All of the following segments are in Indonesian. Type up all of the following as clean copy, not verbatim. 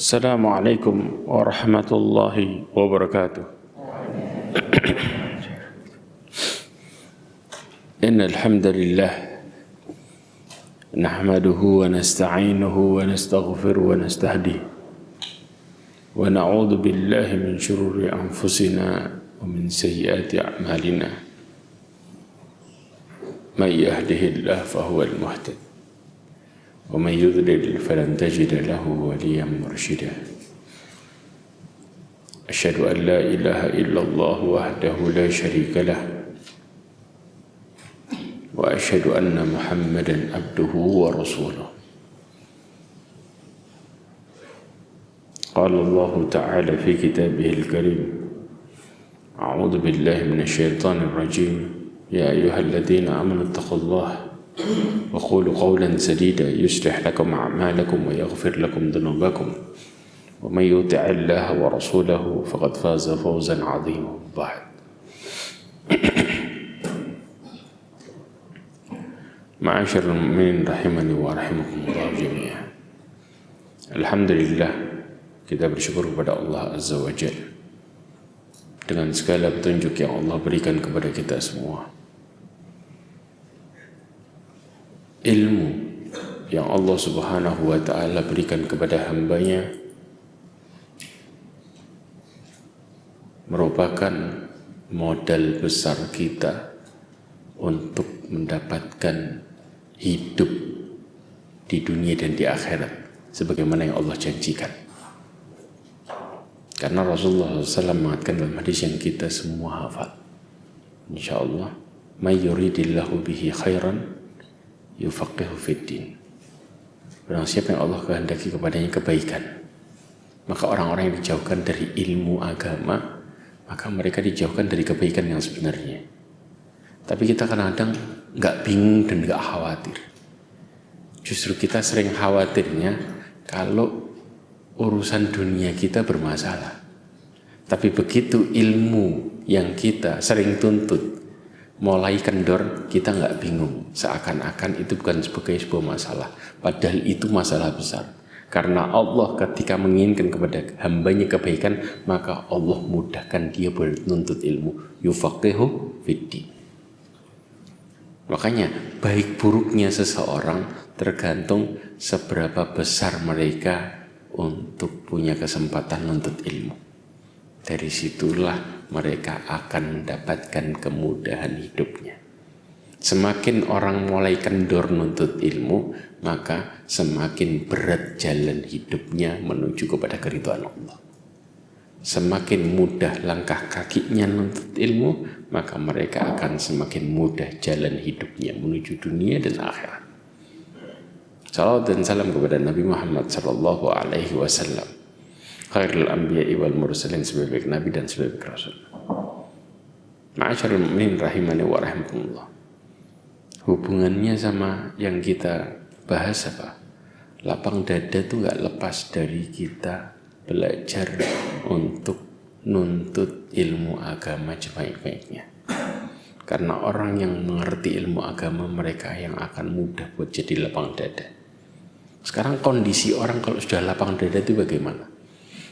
Assalamualaikum warahmatullahi wabarakatuh. Innal hamdalillah nahmaduhu wa nasta'inuhu wa nastaghfiruhu wa nastahdihi wa na'udzu billahi min shururi anfusina wa min sayyiati a'malina. May yahdihillahu fahuwal muhtadi ومن يضلل فلن تجد له وليا مرشدا أشهد أن لا إله إلا الله وحده لا شريك له وأشهد أن محمدا عبده ورسوله قال الله تعالى في كتابه الكريم أعوذ بالله من الشيطان الرجيم يا أيها الذين آمنوا اتقوا الله وقولوا قولا سديدا يصلح لكم أعمالكم ويغفر لكم ذنوبكم ومن يطع الله ورسوله فقد فاز فوزا عظيما. بعد معاشر المؤمنين rahimani wa rahimakumullah jami'an. Alhamdulillah, kita bersyukur kepada Allah Azza wa Jalla dengan segala petunjuk yang Allah berikan kepada kita semua. Ilmu yang Allah Subhanahu wa ta'ala berikan kepada hambanya merupakan modal besar kita untuk mendapatkan hidup di dunia dan di akhirat sebagaimana yang Allah janjikan. Karena Rasulullah SAW mengatakan dalam hadis yang kita semua hafal, insyaallah, may yuridillahu bihi khairan yufaqihu fiddin. Barang siapa yang Allah kehendaki kepadanya kebaikan, maka orang-orang yang dijauhkan dari ilmu agama, maka mereka dijauhkan dari kebaikan yang sebenarnya. Tapi kita kadang-kadang nggak bingung dan nggak khawatir. Justru kita sering khawatirnya kalau urusan dunia kita bermasalah. Tapi begitu ilmu yang kita sering tuntut mulai kendor, kita nggak bingung, seakan-akan itu bukan sebagai sebuah masalah, padahal itu masalah besar. Karena Allah ketika menginginkan kepada hambanya kebaikan, maka Allah mudahkan dia menuntut ilmu, yufaqihu fiddin. Makanya baik buruknya seseorang tergantung seberapa besar mereka untuk punya kesempatan menuntut ilmu. Dari situlah mereka akan mendapatkan kemudahan hidupnya. Semakin orang mulai kendor nuntut ilmu, maka semakin berat jalan hidupnya menuju kepada keridhaan Allah. Semakin mudah langkah kakinya nuntut ilmu, maka mereka akan semakin mudah jalan hidupnya menuju dunia dan akhirat. Salawat dan salam kepada Nabi Muhammad sallallahu alaihi wasallam, khairul anbiya'i wal mursalin, sebaik nabi dan sebaik rasul. Ma'asyarul mu'minin rahimani wa rahimakumullah. Hubungannya sama yang kita bahas apa? Lapang dada itu gak lepas dari kita belajar untuk nuntut ilmu agama sebaik-baiknya. Karena orang yang mengerti ilmu agama, mereka yang akan mudah buat jadi lapang dada. Sekarang kondisi orang kalau sudah lapang dada itu bagaimana?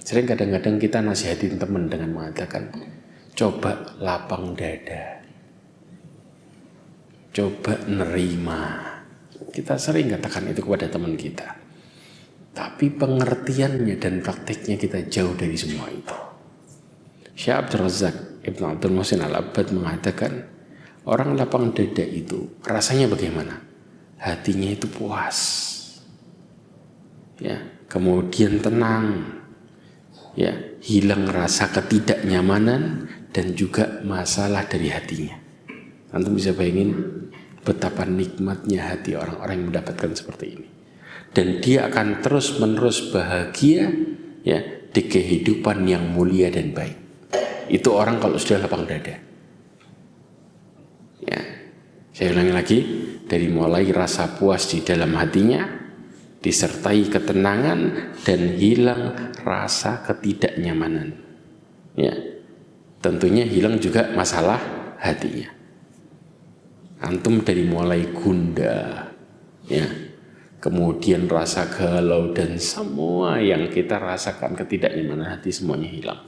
Sering kadang-kadang kita nasihatin teman dengan mengatakan, coba lapang dada, coba nerima. Kita sering katakan itu kepada teman kita. Tapi pengertiannya dan praktiknya kita jauh dari semua itu. Syekh Abdul Razak Ibn Abdul Muhsin Al-Abbad mengatakan, orang lapang dada itu rasanya bagaimana? Hatinya itu puas, ya, kemudian tenang, ya, hilang rasa ketidaknyamanan dan juga masalah dari hatinya. Antum bisa bayangin betapa nikmatnya hati orang-orang yang mendapatkan seperti ini. Dan dia akan terus-menerus bahagia, ya, di kehidupan yang mulia dan baik. Itu orang kalau sudah lapang dada. Ya, saya ulangi lagi, dari mulai rasa puas di dalam hatinya, disertai ketenangan dan hilang rasa ketidaknyamanan. Ya, tentunya hilang juga masalah hatinya. Antum dari mulai gundah, ya, kemudian rasa galau dan semua yang kita rasakan ketidaknyamanan hati semuanya hilang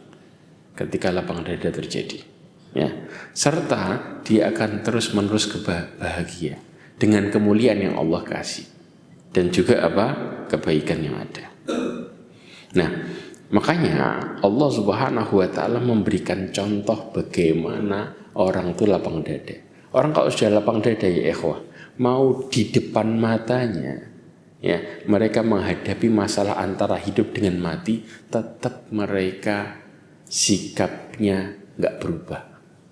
ketika lapang dada terjadi. Ya, serta dia akan terus-menerus bahagia dengan kemuliaan yang Allah kasih dan juga kebaikan yang ada. Nah, makanya Allah Subhanahu wa taala memberikan contoh bagaimana orang itu lapang dada. Orang kalau sudah lapang dada ya ikhwah, mau di depan matanya ya, mereka menghadapi masalah antara hidup dengan mati, tetap mereka sikapnya nggak berubah.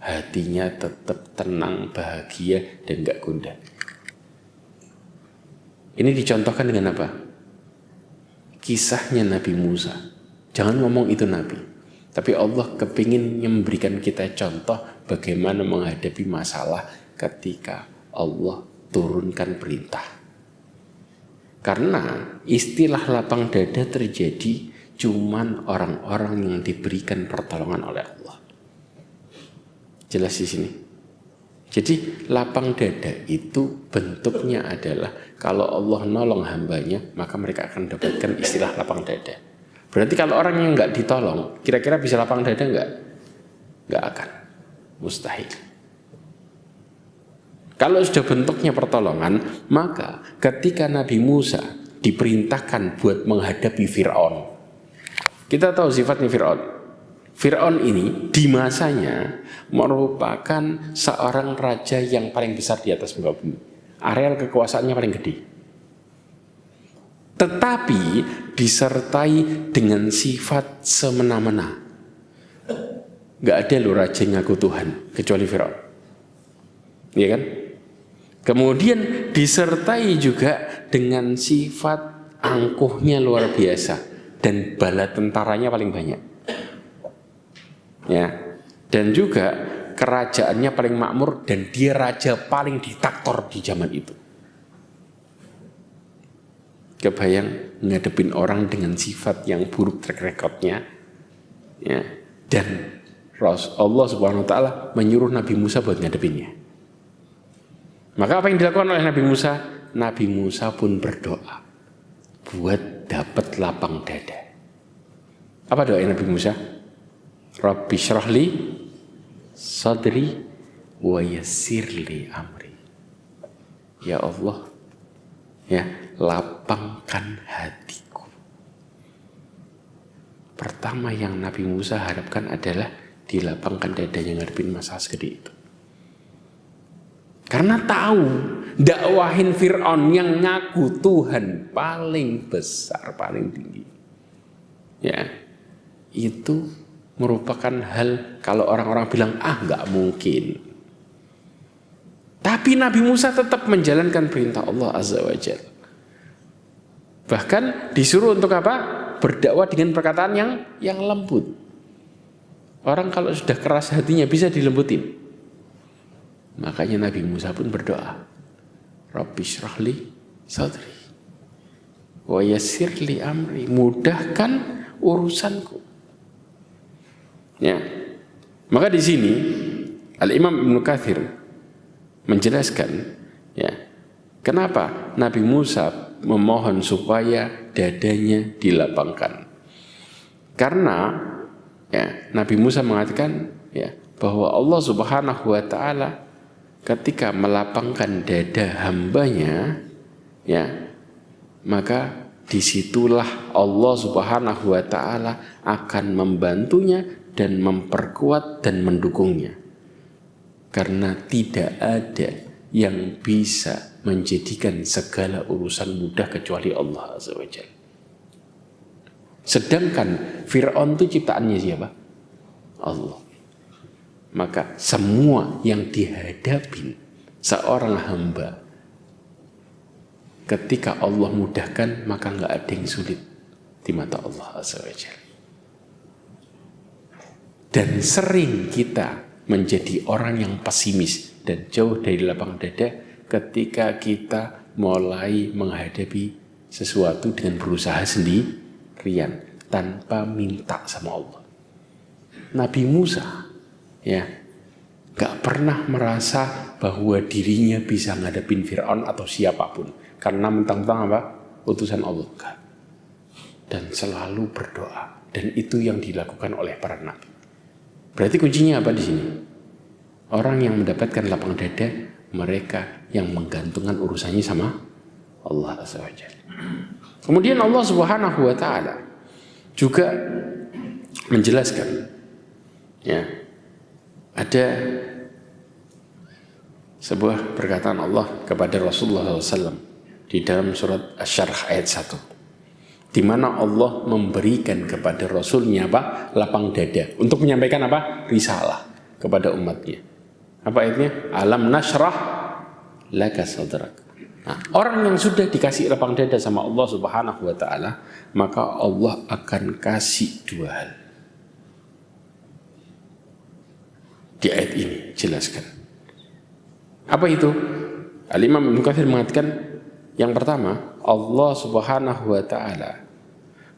Hatinya tetap tenang, bahagia, dan nggak gundah. Ini dicontohkan dengan apa? Kisahnya Nabi Musa. Jangan ngomong itu Nabi. Tapi Allah kepingin memberikan kita contoh bagaimana menghadapi masalah ketika Allah turunkan perintah. Karena istilah lapang dada terjadi cuman orang-orang yang diberikan pertolongan oleh Allah. Jelas di sini. Jadi lapang dada itu bentuknya adalah kalau Allah nolong hambanya, maka mereka akan dapatkan istilah lapang dada. Berarti kalau orang yang nggak ditolong, kira-kira bisa lapang dada nggak? Nggak akan. Mustahil. Kalau sudah bentuknya pertolongan, maka ketika Nabi Musa diperintahkan buat menghadapi Fir'aun. Kita tahu sifatnya Fir'aun. Fir'aun ini di masanya merupakan seorang raja yang paling besar di atas muka bumi. Areal kekuasaannya paling gede. Tetapi disertai dengan sifat semena-mena. Gak ada loh raja yang ngaku Tuhan kecuali Fir'aun. Iya kan? Kemudian disertai juga dengan sifat angkuhnya luar biasa dan bala tentaranya paling banyak. Ya, dan juga kerajaannya paling makmur dan dia raja paling diktator di zaman itu. Kebayang ngadepin orang dengan sifat yang buruk track recordnya, ya, dan Allah Subhanahu Wa Taala menyuruh Nabi Musa buat ngadepinnya. Maka apa yang dilakukan oleh Nabi Musa? Nabi Musa pun berdoa buat dapat lapang dada. Apa doa Nabi Musa? Rabbi syrahli sadri wa yassirli amri. Ya Allah, ya, lapangkan hatiku. Pertama yang Nabi Musa harapkan adalah dilapangkan dadanya ngadepin masalah segede itu. Karena tahu dakwahin Fir'aun yang ngaku Tuhan paling besar, paling tinggi, ya, itu merupakan hal kalau orang-orang bilang nggak mungkin. Tapi Nabi Musa tetap menjalankan perintah Allah Azza wa Jalla. Bahkan disuruh untuk apa? Berdakwah dengan perkataan yang lembut. Orang kalau sudah keras hatinya bisa dilembutin. Makanya Nabi Musa pun berdoa, Rabbi syrahli sadri wa yassirli amri, mudahkan urusanku. Ya. Maka di sini Al-Imam Ibnu Katsir menjelaskan, ya, kenapa Nabi Musa memohon supaya dadanya dilapangkan. Karena ya, Nabi Musa mengatakan ya, bahwa Allah Subhanahu wa taala ketika melapangkan dada hambanya, ya, maka disitulah Allah Subhanahu wa taala akan membantunya dan memperkuat dan mendukungnya. Karena tidak ada yang bisa menjadikan segala urusan mudah kecuali Allah Azza wa Jalla. Sedangkan Fir'aun itu ciptaannya siapa? Allah. Maka semua yang dihadapi seorang hamba ketika Allah mudahkan, maka nggak ada yang sulit di mata Allah Azza wa Jalla. Dan sering kita menjadi orang yang pesimis dan jauh dari lapang dada ketika kita mulai menghadapi sesuatu dengan berusaha sendirian tanpa minta sama Allah. Nabi Musa, ya, gak pernah merasa bahwa dirinya bisa ngadepin Fir'aun atau siapapun. Karena mentang-mentang apa? utusan Allah? Enggak. Dan selalu berdoa. Dan itu yang dilakukan oleh para nabi. Berarti kuncinya apa di sini? Orang yang mendapatkan lapang dada, mereka yang menggantungkan urusannya sama Allah Azza wa Jalla. Kemudian Allah Subhanahu wa taala juga menjelaskan, ya, ada sebuah perkataan Allah kepada Rasulullah SAW di dalam surat Asy-Syarh ayat 1, di mana Allah memberikan kepada Rasulnya apa? Lapang dada untuk menyampaikan apa? Risalah kepada umatnya. Apa ayatnya? Alam nashrah laka sadrak. Nah, orang yang sudah dikasih lapang dada sama Allah Subhanahu wa taala, maka Allah akan kasih dua hal. Di ayat ini jelaskan. Apa itu? Al-Imam Ibnu Katsir mengatakan, yang pertama, Allah Subhanahu wa taala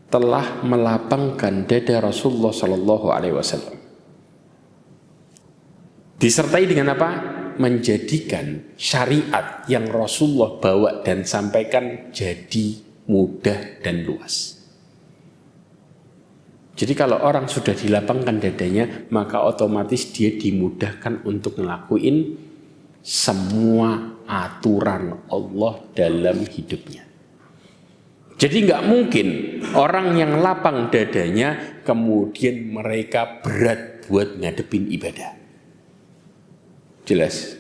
telah melapangkan dada Rasulullah sallallahu alaihi wasallam. Disertai dengan apa? Menjadikan syariat yang Rasulullah bawa dan sampaikan jadi mudah dan luas. Jadi kalau orang sudah dilapangkan dadanya, maka otomatis dia dimudahkan untuk ngelakuin semua aturan Allah dalam hidupnya. Jadi nggak mungkin orang yang lapang dadanya kemudian mereka berat buat ngadepin ibadah. Jelas.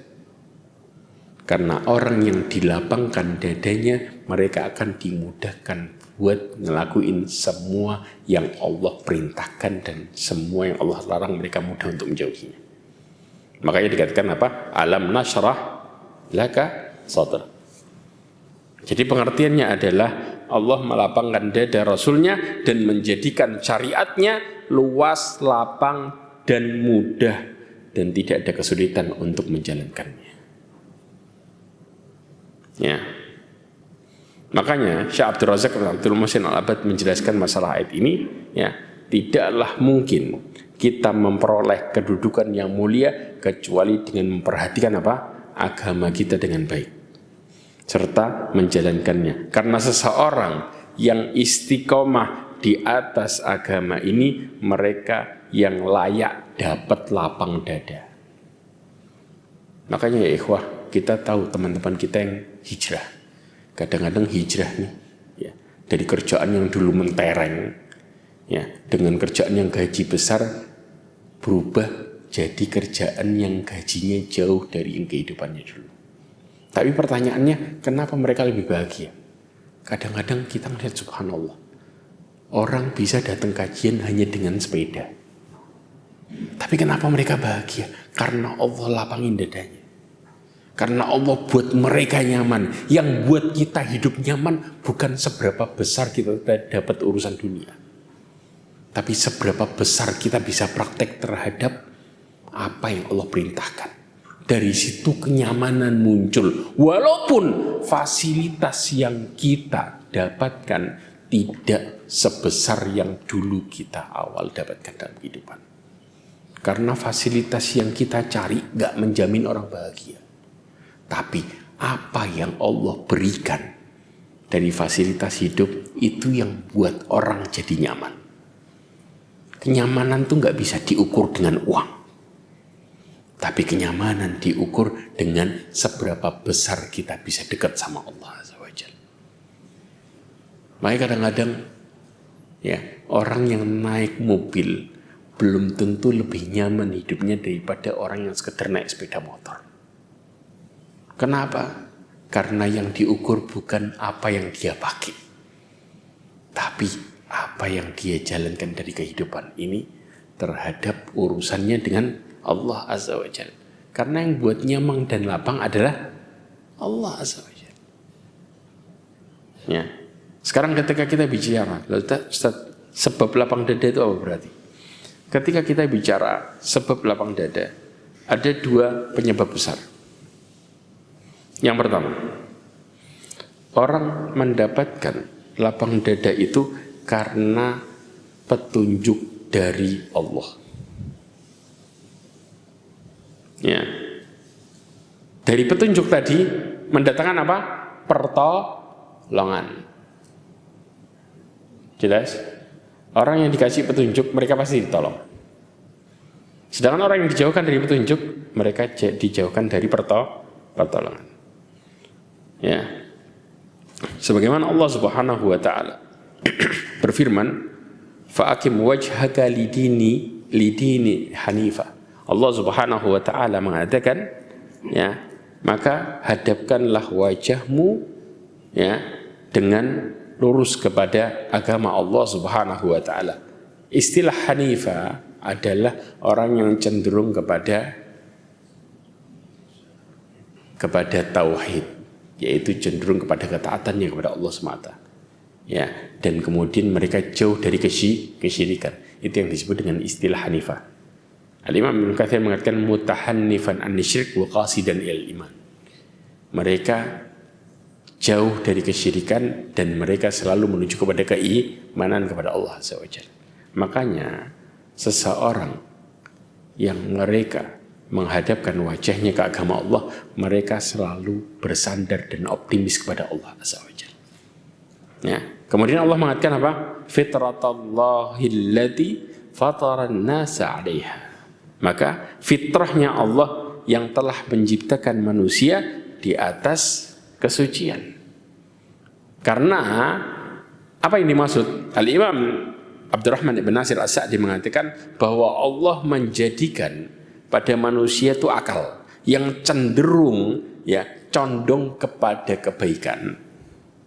Karena orang yang dilapangkan dadanya, mereka akan dimudahkan buat ngelakuin semua yang Allah perintahkan dan semua yang Allah larang, mereka mudah untuk menjauhinya. Makanya dikatakan apa? Alam nashrah laka sadrak. Jadi pengertiannya adalah Allah melapangkan dada Rasulnya dan menjadikan syariatnya luas, lapang, dan mudah, dan tidak ada kesulitan untuk menjalankannya. Ya. Makanya Syekh Abdul Razak Abdul Muhsin Al-Abad menjelaskan masalah ayat ini, ya, tidaklah mungkin kita memperoleh kedudukan yang mulia kecuali dengan memperhatikan apa? Agama kita dengan baik serta menjalankannya. Karena seseorang yang istiqomah di atas agama ini, mereka yang layak dapat lapang dada. Makanya ya ikhwah, kita tahu teman-teman kita yang hijrah. Kadang-kadang hijrah nih, ya, dari kerjaan yang dulu mentereng, ya, dengan kerjaan yang gaji besar berubah jadi kerjaan yang gajinya jauh dari yang kehidupannya dulu. Tapi pertanyaannya, kenapa mereka lebih bahagia? Kadang-kadang kita melihat subhanallah, orang bisa datang kajian hanya dengan sepeda. Tapi kenapa mereka bahagia? Karena Allah lapangin dadanya. Karena Allah buat mereka nyaman. Yang buat kita hidup nyaman bukan seberapa besar kita dapat urusan dunia, tapi seberapa besar kita bisa praktek terhadap apa yang Allah perintahkan. Dari situ kenyamanan muncul. Walaupun fasilitas yang kita dapatkan tidak sebesar yang dulu kita awal dapatkan dalam kehidupan. Karena fasilitas yang kita cari gak menjamin orang bahagia. Tapi apa yang Allah berikan dari fasilitas hidup itu yang buat orang jadi nyaman. Kenyamanan tuh gak bisa diukur dengan uang. Tapi kenyamanan diukur dengan seberapa besar kita bisa dekat sama Allah Azza wa Jalla. Makanya kadang-kadang, ya, orang yang naik mobil belum tentu lebih nyaman hidupnya daripada orang yang sekedar naik sepeda motor. Kenapa? Karena yang diukur bukan apa yang dia pakai, tapi apa yang dia jalankan dari kehidupan ini terhadap urusannya dengan Allah Azza wa Jalla. Karena yang buat nyaman dan lapang adalah Allah Azza wa Jalla. Ya. Sekarang ketika kita bicara, Ustaz, sebab lapang dada itu apa berarti? Ketika kita bicara sebab lapang dada, ada dua penyebab besar. Yang pertama, orang mendapatkan lapang dada itu karena petunjuk dari Allah. Ya. Dari petunjuk tadi mendatangkan apa? Pertolongan. Jelas? Orang yang dikasih petunjuk mereka pasti ditolong. Sedangkan orang yang dijauhkan dari petunjuk mereka dijauhkan dari pertolongan. Ya. Sebagaimana Allah Subhanahu wa taala berfirman, "Fa'akim wajhaka lidini hanifa." Allah Subhanahu wa taala mengatakan, ya, maka hadapkanlah wajahmu, ya, dengan lurus kepada agama Allah Subhanahu wa taala. Istilah hanifa adalah orang yang cenderung kepada tauhid, yaitu cenderung kepada ketaatannya kepada Allah semata. Ya, dan kemudian mereka jauh dari kesyirikan. Itu yang disebut dengan istilah hanifah. Al-Imam Ibnu Katsir mengatakan mutahannifan an-syirk wa qasidan il iman. Mereka jauh dari kesyirikan dan mereka selalu menuju kepada keimanan kepada Allah Azza wa Jalla. Makanya seseorang yang mereka menghadapkan wajahnya ke agama Allah, mereka selalu bersandar dan optimis kepada Allah Azza wa Jalla. Ya. Kemudian Allah mengatakan apa? Fitratallahi allati fataran nasa 'alaiha. Maka fitrahnya Allah yang telah menciptakan manusia di atas kesucian. Karena apa yang dimaksud? Al-Imam Abdurrahman ibn Nasir As-Sa'di mengatakan bahwa Allah menjadikan pada manusia itu akal yang cenderung, ya, condong kepada kebaikan,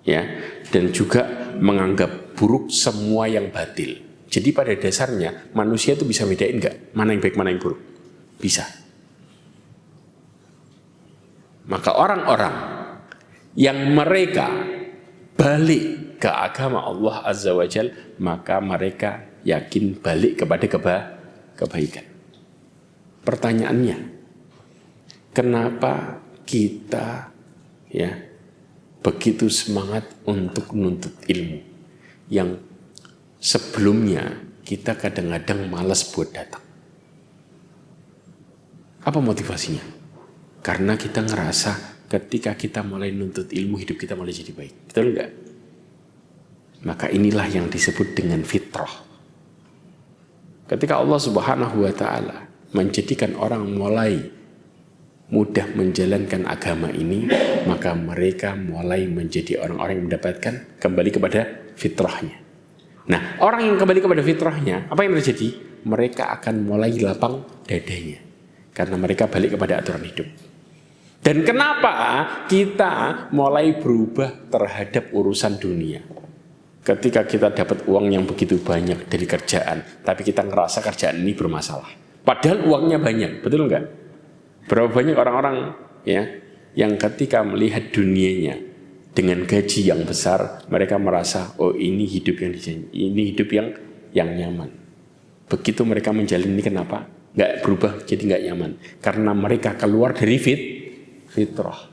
ya, dan juga menganggap buruk semua yang batil. Jadi pada dasarnya manusia itu bisa bedain enggak mana yang baik mana yang buruk? Bisa. Maka orang-orang yang mereka balik ke agama Allah Azza wa Jalla, maka mereka yakin balik kepada kebaikan. Pertanyaannya, kenapa kita, ya, begitu semangat untuk menuntut ilmu yang sebelumnya kita kadang-kadang malas buat datang? Apa motivasinya? Karena kita ngerasa ketika kita mulai nuntut ilmu, hidup kita mulai jadi baik. Betul enggak? Maka inilah yang disebut dengan fitrah. Ketika Allah Subhanahu wa taala menjadikan orang mulai mudah menjalankan agama ini, maka mereka mulai menjadi orang-orang yang mendapatkan kembali kepada fitrahnya. Nah, orang yang kembali kepada fitrahnya, apa yang terjadi? Mereka akan mulai lapang dadanya karena mereka balik kepada aturan hidup. Dan kenapa kita mulai berubah terhadap urusan dunia? Ketika kita dapat uang yang begitu banyak dari kerjaan, tapi kita ngerasa kerjaan ini bermasalah. Padahal uangnya banyak, betul enggak? Berapa banyak orang-orang, ya, yang ketika melihat dunianya dengan gaji yang besar, mereka merasa, oh ini hidup yang nyaman. Begitu mereka menjalani, kenapa? Nggak berubah jadi nggak nyaman. Karena mereka keluar dari fitrah.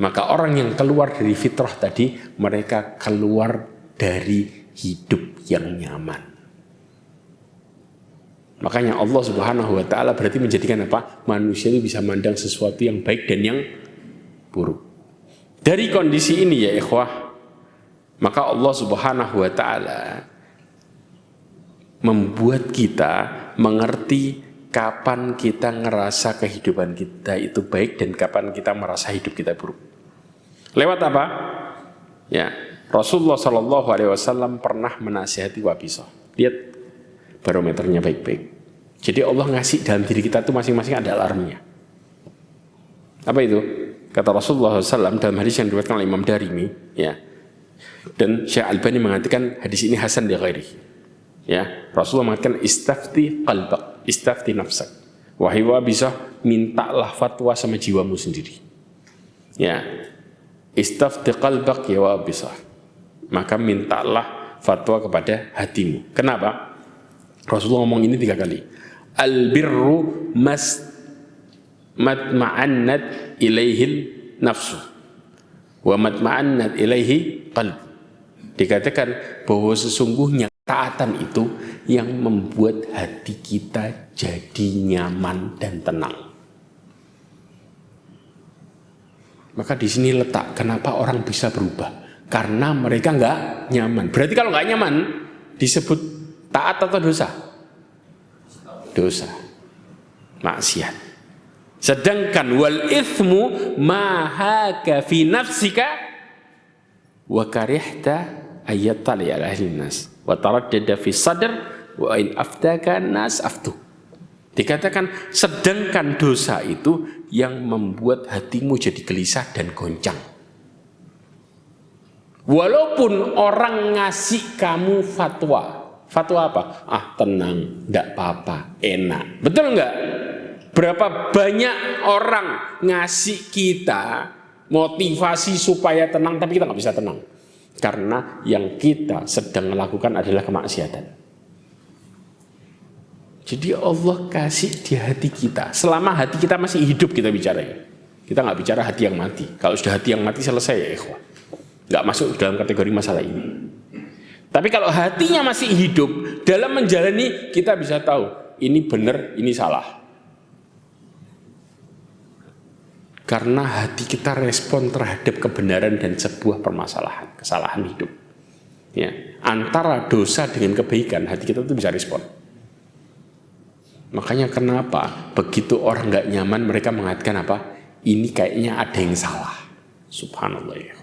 Maka orang yang keluar dari fitrah tadi, mereka keluar dari hidup yang nyaman. Makanya Allah Subhanahu wa taala berarti menjadikan apa? Manusia itu bisa mandang sesuatu yang baik dan yang buruk. Dari kondisi ini, ya ikhwah, maka Allah Subhanahu wa taala membuat kita mengerti kapan kita ngerasa kehidupan kita itu baik dan kapan kita merasa hidup kita buruk. Lewat apa? Ya, Rasulullah Shallallahu Alaihi Wasallam pernah menasihati Wabisah. Lihat barometernya baik-baik. Jadi Allah ngasih dalam diri kita itu masing-masing ada alarmnya. Apa itu? Kata Rasulullah SAW dalam hadis yang diriwayatkan oleh Imam Darimi, ya. Dan Syekh Albani mengatakan hadis ini hasan li ghairihi. Ya, Rasulullah mengatakan istafti qalbak, istafti nafsak. Wahai Wabisah, mintalah fatwa sama jiwamu sendiri. Ya. Istafti qalbak ya Wabisah. Maka mintalah fatwa kepada hatimu. Kenapa? Rasulullah ngomong ini 3 kali. Al-birru matma'annat ilaihil nafsu wa matma'annat ilaihi qalb. Dikatakan bahwa sesungguhnya taatan itu yang membuat hati kita jadi nyaman dan tenang. Maka di sini letak kenapa orang bisa berubah. Karena mereka nggak nyaman. Berarti kalau nggak nyaman disebut taat atau dosa? Dosa, maksiat. Sedangkan wal ithmu ma haka fi nafsika wa karihta ayat tali ala ahli nas wa taraddada fi sadr wa in aftaka nas aftu. Dikatakan sedangkan dosa itu yang membuat hatimu jadi gelisah dan goncang. Walaupun orang ngasih kamu fatwa apa? Tenang, enggak apa-apa, enak. Betul enggak? Berapa banyak orang ngasih kita motivasi supaya tenang, tapi kita nggak bisa tenang. Karena yang kita sedang melakukan adalah kemaksiatan. Jadi Allah kasih di hati kita. Selama hati kita masih hidup kita bicara ya. Kita nggak bicara hati yang mati. Kalau sudah hati yang mati selesai ya ikhwah. Nggak masuk dalam kategori masalah ini. Tapi kalau hatinya masih hidup, dalam menjalani kita bisa tahu ini benar, ini salah. Karena hati kita respon terhadap kebenaran dan sebuah permasalahan, kesalahan hidup. Ya, antara dosa dengan kebaikan, hati kita tuh bisa respon. Makanya kenapa begitu orang nggak nyaman mereka mengatakan apa? Ini kayaknya ada yang salah. Subhanallah ya.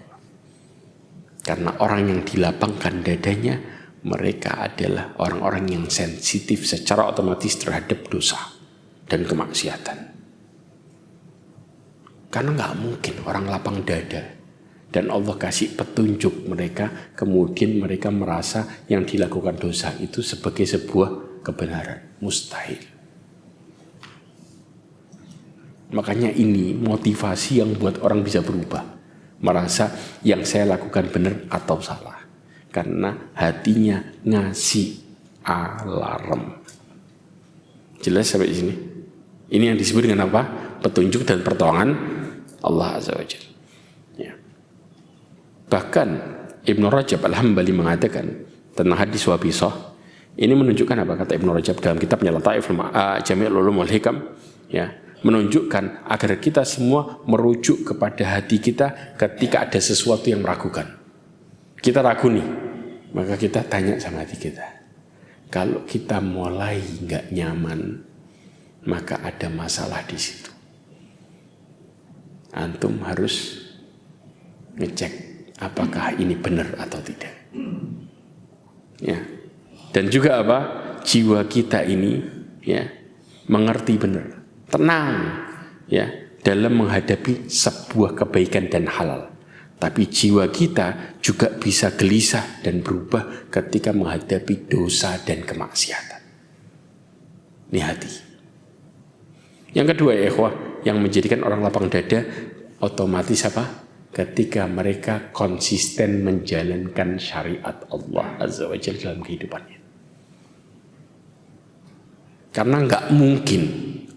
Karena orang yang dilapangkan dadanya, mereka adalah orang-orang yang sensitif secara otomatis terhadap dosa dan kemaksiatan. Karena nggak mungkin orang lapang dada dan Allah kasih petunjuk mereka, kemudian mereka merasa yang dilakukan dosa itu sebagai sebuah kebenaran. Mustahil. Makanya ini motivasi yang buat orang bisa berubah. Merasa yang saya lakukan benar atau salah. Karena hatinya ngasih alarm. Jelas sampai sini? Ini yang disebut dengan apa? Petunjuk dan pertolongan Allah Azza wa Jalla. Ya. Bahkan Ibnu Rajab Al-Hambali mengatakan tentang hadis wabisah. Ini menunjukkan apa kata Ibnu Rajab dalam kitabnya Lataif Jami' Ulum wal Hikam. Ya. Menunjukkan agar kita semua merujuk kepada hati kita ketika ada sesuatu yang meragukan. Kita ragu nih, maka kita tanya sama hati kita. Kalau kita mulai nggak nyaman, maka ada masalah di situ. Antum harus ngecek apakah ini benar atau tidak. Ya. Dan juga apa? Jiwa kita ini ya mengerti benar. Tenang ya dalam menghadapi sebuah kebaikan dan halal. Tapi jiwa kita juga bisa gelisah dan berubah ketika menghadapi dosa dan kemaksiatan. Ini hati. Yang kedua ya ikhwah, yang menjadikan orang lapang dada otomatis apa? Ketika mereka konsisten menjalankan syariat Allah Azza wa Jalla dalam kehidupannya. Karena nggak mungkin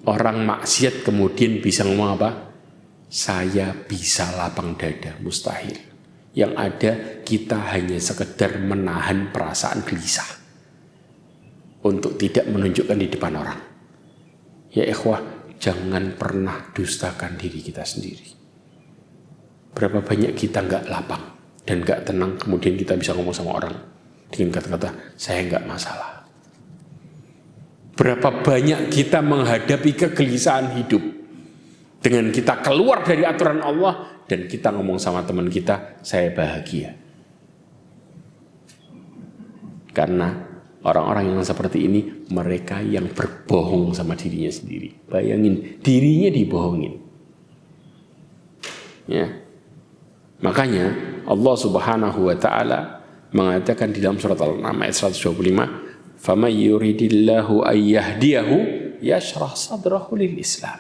orang maksiat kemudian bisa ngomong apa? Saya bisa lapang dada, mustahil. Yang ada kita hanya sekedar menahan perasaan gelisah untuk tidak menunjukkan di depan orang. Ya ikhwah, jangan pernah dustakan diri kita sendiri. Berapa banyak kita nggak lapang dan nggak tenang, kemudian kita bisa ngomong sama orang dengan kata-kata saya nggak masalah. Berapa banyak kita menghadapi kegelisahan hidup dengan kita keluar dari aturan Allah dan kita ngomong sama teman kita, saya bahagia. Karena orang-orang yang seperti ini, mereka yang berbohong sama dirinya sendiri. Bayangin, dirinya dibohongin. Ya. Makanya Allah Subhanahu wa taala mengatakan di dalam surat Al-An'am ayat 125, فَمَنْ يُرِدِ اللَّهُ أَنْ يَهْدِيَهُ يَشْرَحْ صَدْرَهُ لِلْإِسْلَامِ.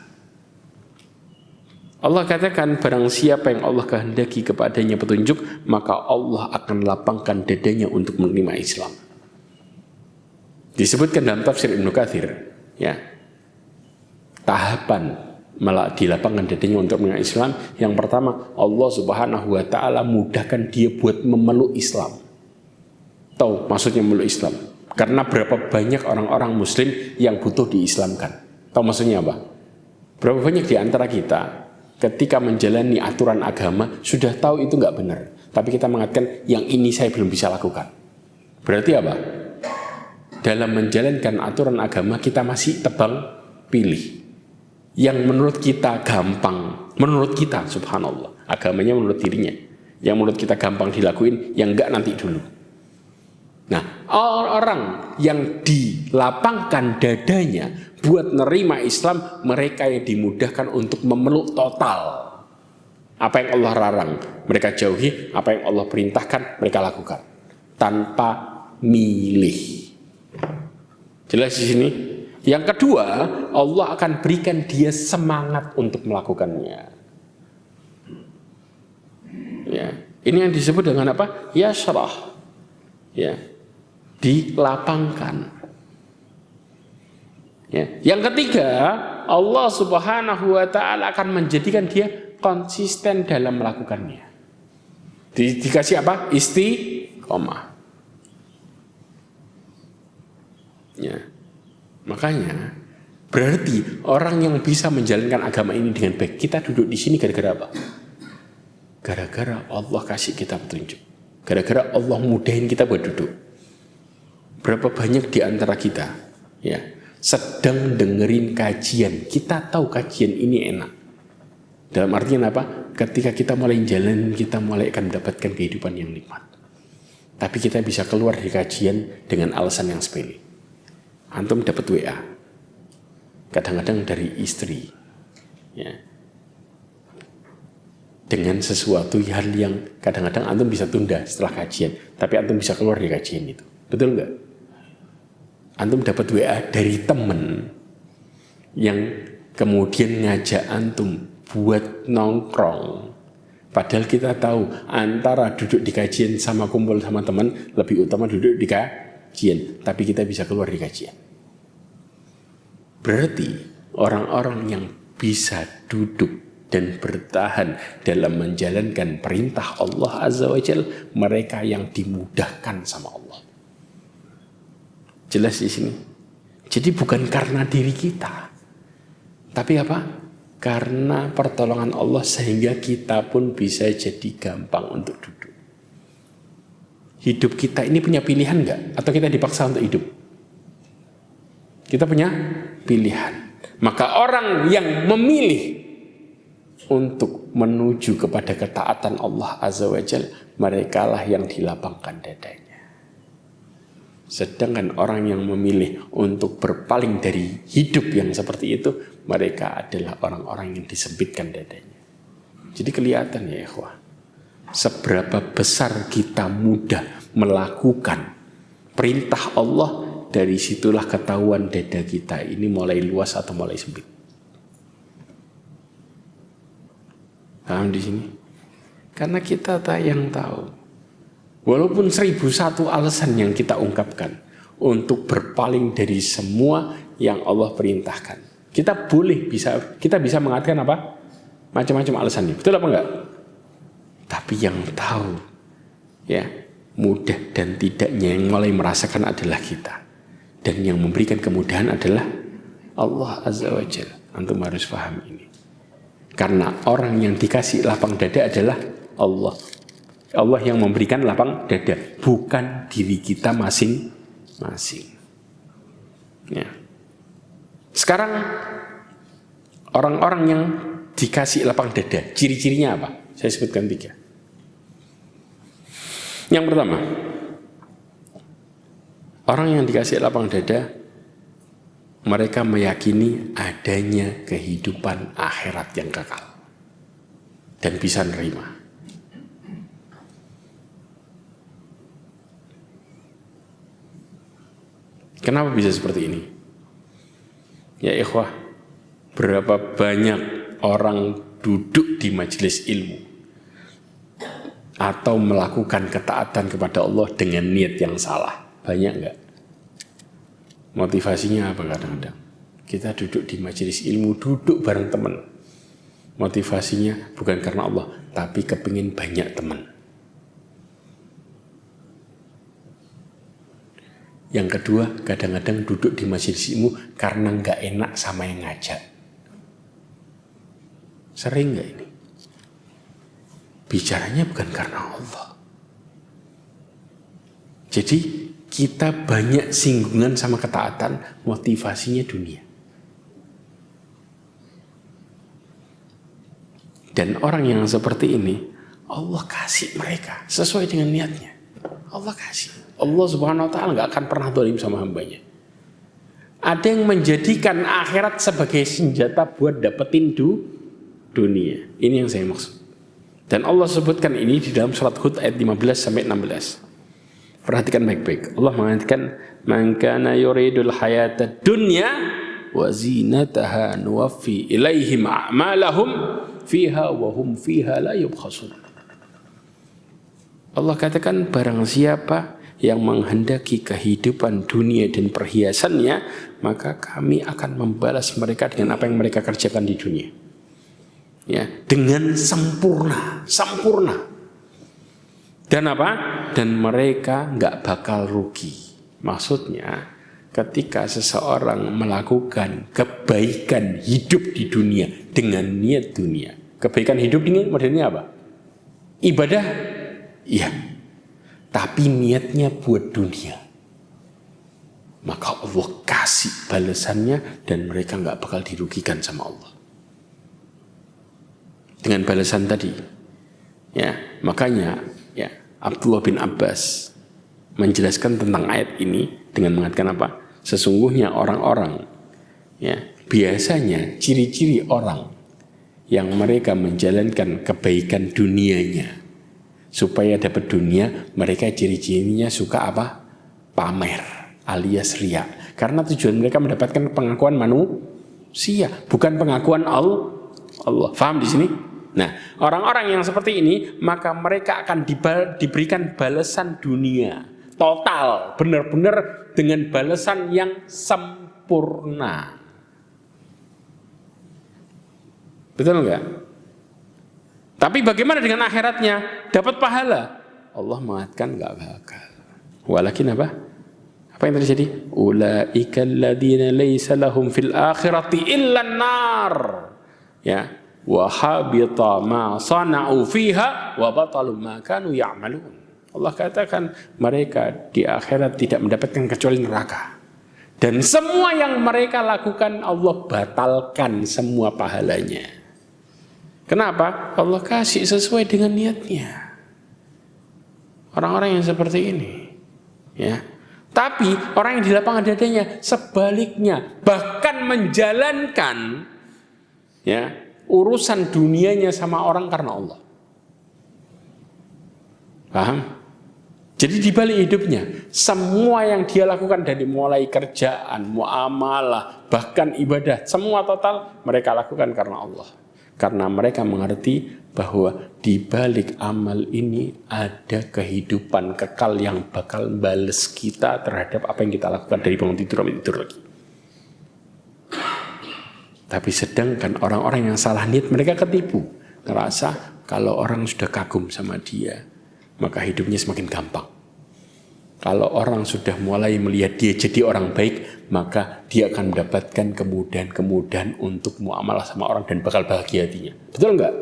Allah katakan barang siapa yang Allah kehendaki kepadanya petunjuk, maka Allah akan lapangkan dadanya untuk menerima Islam. Disebutkan dalam tafsir Ibnu Katsir, ya. Tahapan dilapangkan dadanya untuk menerima Islam, yang pertama Allah Subhanahu wa taala mudahkan dia buat memeluk Islam. Tahu maksudnya memeluk Islam? Karena berapa banyak orang-orang muslim yang butuh diislamkan. Tahu maksudnya apa? Berapa banyak di antara kita ketika menjalani aturan agama sudah tahu itu nggak benar, Tapi kita mengatakan yang ini saya belum bisa lakukan. Berarti apa? Dalam menjalankan aturan agama kita masih tebang pilih. Yang menurut kita gampang, menurut kita subhanallah, agamanya menurut dirinya. Yang menurut kita gampang dilakuin, yang enggak nanti dulu. Nah, orang yang dilapangkan dadanya buat nerima Islam, mereka yang dimudahkan untuk memeluk total apa yang Allah larang, mereka jauhi. Apa yang Allah perintahkan, mereka lakukan tanpa milih. Jelas di sini? Yang kedua, Allah akan berikan dia semangat untuk melakukannya. Ya, ini yang disebut dengan apa? Yashrah. Ya, dilapangkan. Ya. Yang ketiga, Allah Subhanahu wa taala akan menjadikan dia konsisten dalam melakukannya. Dikasih apa? Istiqomah. Ya. Makanya berarti orang yang bisa menjalankan agama ini dengan baik, kita duduk di sini gara-gara apa? Gara-gara Allah kasih kita petunjuk. Gara-gara Allah mudahin kita buat duduk. Berapa banyak di antara kita ya sedang dengerin kajian, kita tahu kajian ini enak. Dalam artian apa? Ketika kita mulai jalan, kita mulai akan mendapatkan kehidupan yang nikmat. Tapi kita bisa keluar dari kajian dengan alasan yang sepele. Antum dapat WA, kadang-kadang dari istri, ya, dengan sesuatu hal yang kadang-kadang antum bisa tunda setelah kajian, tapi antum bisa keluar dari kajian itu. Betul nggak? Antum dapat WA dari temen yang kemudian ngajak antum buat nongkrong. Padahal kita tahu antara duduk di kajian sama kumpul sama teman lebih utama duduk di kajian, tapi kita bisa keluar dari kajian. Berarti orang-orang yang bisa duduk dan bertahan dalam menjalankan perintah Allah Azza wa Jalla, mereka yang dimudahkan sama Allah. Jelas di sini. Jadi bukan karena diri kita, tapi apa? Karena pertolongan Allah sehingga kita pun bisa jadi gampang untuk duduk. Hidup kita ini punya pilihan enggak? Atau kita dipaksa untuk hidup? Kita punya pilihan. Maka orang yang memilih untuk menuju kepada ketaatan Allah Azza wa Jalla, merekalah yang dilapangkan dadanya. Sedangkan orang yang memilih untuk berpaling dari hidup yang seperti itu, mereka adalah orang-orang yang disempitkan dadanya. Jadi kelihatan ya ikhwah, seberapa besar kita mudah melakukan perintah Allah, dari situlah ketahuan dada kita ini mulai luas atau mulai sempit. Paham di sini? Karena kita yang tahu. Walaupun 1001 alasan yang kita ungkapkan untuk berpaling dari semua yang Allah perintahkan, kita bisa mengatakan apa? Macam-macam alasannya. Betul apa enggak? Tapi yang tahu ya mudah dan tidaknya yang mulai merasakan adalah kita. Dan yang memberikan kemudahan adalah Allah Azza wa Jalla. Antum harus paham ini. Karena orang yang dikasih lapang dada adalah Allah. Allah yang memberikan lapang dada, bukan diri kita masing-masing. Ya. Sekarang orang-orang yang dikasih lapang dada, ciri-cirinya apa? Saya sebutkan 3. Yang pertama, orang yang dikasih lapang dada, mereka meyakini adanya kehidupan akhirat yang kekal dan bisa nerima. Kenapa bisa seperti ini? Ya ikhwah, berapa banyak orang duduk di majelis ilmu atau melakukan ketaatan kepada Allah dengan niat yang salah? Banyak enggak? Motivasinya apa kadang-kadang? Kita duduk di majelis ilmu, duduk bareng teman. Motivasinya bukan karena Allah, tapi kepingin banyak teman. Yang kedua, kadang-kadang duduk di majelis ilmu karena nggak enak sama yang ngajak. Sering nggak ini? bicaranya bukan karena Allah. Jadi kita banyak singgungan sama ketaatan, motivasinya dunia. Dan orang yang seperti ini, Allah kasih mereka sesuai dengan niatnya. Allah kasih. Allah Subhanahu wa ta'ala gak akan pernah zalim sama hambanya. Ada yang menjadikan akhirat sebagai senjata buat dapetin dunia. Ini yang saya maksud. Dan Allah sebutkan ini di dalam surat Hud ayat 15-16. Perhatikan baik-baik. Allah mengatakan, "Man kana yuridul hayata dunya wa zinataha nuwaffi ilaihim a'malahum fiha wa hum fiha la yubkhasun." Allah katakan, barang siapa yang menghendaki kehidupan dunia dan perhiasannya, maka kami akan membalas mereka dengan apa yang mereka kerjakan di dunia. Ya, dengan sempurna. Dan apa? Dan mereka nggak bakal rugi. Maksudnya, ketika seseorang melakukan kebaikan hidup di dunia dengan niat dunia. Kebaikan hidup ini modelnya apa? Ibadah? Iya. Tapi niatnya buat dunia. Maka Allah kasih balasannya dan mereka nggak bakal dirugikan sama Allah. Dengan balasan tadi. Ya, makanya ya, Abdullah bin Abbas menjelaskan tentang ayat ini dengan mengatakan apa? Sesungguhnya orang-orang ya, biasanya ciri-ciri orang yang mereka menjalankan kebaikan dunianya supaya dapat dunia, mereka ciri-cirinya suka apa? Pamer alias riya. Karena tujuan mereka mendapatkan pengakuan manusia, bukan pengakuan Allah. Faham di sini? Nah, orang-orang yang seperti ini, maka mereka akan diberikan balasan dunia total, benar-benar dengan balasan yang sempurna. Betul enggak? Tapi bagaimana dengan akhiratnya? Dapat pahala? Allah mengatakan enggak bakal. Walakin apa? Apa yang terjadi? Ulaika alladziina laisa lahum fil akhirati illa an-nar. Ya, wa habita ma sana'u fiha wa batalu ma kanu ya'malun. Allah katakan mereka di akhirat tidak mendapatkan kecuali neraka. Dan semua yang mereka lakukan Allah batalkan semua pahalanya. Kenapa? Allah kasih sesuai dengan niatnya. Orang-orang yang seperti ini, ya. Tapi orang yang di lapangan dadanya sebaliknya, bahkan menjalankan, ya, urusan dunianya sama orang karena Allah. Paham? Jadi di balik hidupnya, semua yang dia lakukan dari mulai kerjaan, muamalah, bahkan ibadah, semua total mereka lakukan karena Allah. Karena mereka mengerti bahwa di balik amal ini ada kehidupan kekal yang bakal bales kita terhadap apa yang kita lakukan dari bangun tidur sampai tidur lagi. Tapi sedangkan orang-orang yang salah niat, mereka ketipu. Ngerasa kalau orang sudah kagum sama dia, maka hidupnya semakin gampang. Kalau orang sudah mulai melihat dia jadi orang baik, maka dia akan mendapatkan kemudahan-kemudahan untuk muamalah sama orang dan bakal bahagia hatinya. Betul enggak?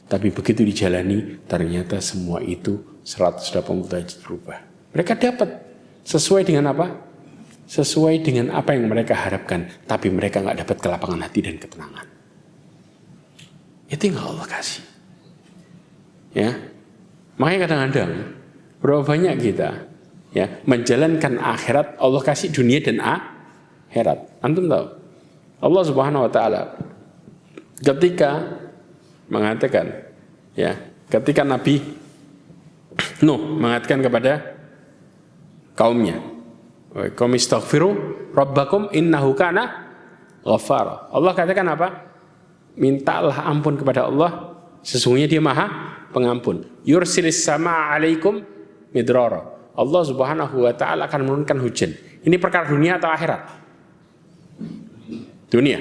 Tapi begitu dijalani, ternyata semua itu 180 derajat berubah. Mereka dapat sesuai dengan apa? Sesuai dengan apa yang mereka harapkan, tapi mereka enggak dapat kelapangan hati dan ketenangan. Itu yang Allah kasih. Ya. Makanya kadang-kadang berapa banyak kita ya menjalankan akhirat, Allah kasih dunia dan akhirat. Antum tahu? Allah Subhanahu wa taala ketika mengatakan ya, ketika Nabi Nuh mengatakan kepada kaumnya, wa qaum istaghfiru rabbakum innahu kana ghaffara. Allah katakan apa? Mintalah ampun kepada Allah, sesungguhnya Dia Maha Pengampun. Yursilis sama alaikum midrara. Allah Subhanahu wa taala akan menurunkan hujan. Ini perkara dunia atau akhirat? Dunia.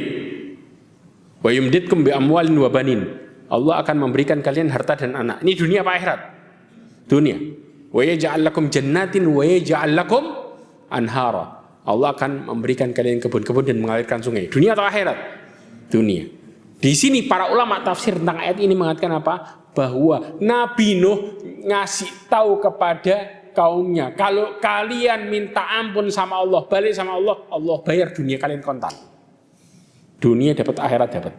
Wa yumditkum bi amwalin wa banin. Allah akan memberikan kalian harta dan anak. Ini dunia apa akhirat? Dunia. Wa yaj'al lakum jannatin wa yaj'al lakum anhara. Allah akan memberikan kalian kebun-kebun dan mengalirkan sungai. Dunia atau akhirat? Dunia. Di sini para ulama tafsir tentang ayat ini mengatakan apa? Bahwa Nabi Nuh ngasih tahu kepada kaumnya, kalau kalian minta ampun sama Allah, balik sama Allah, Allah bayar dunia kalian kontan. Dunia dapat, akhirat dapat.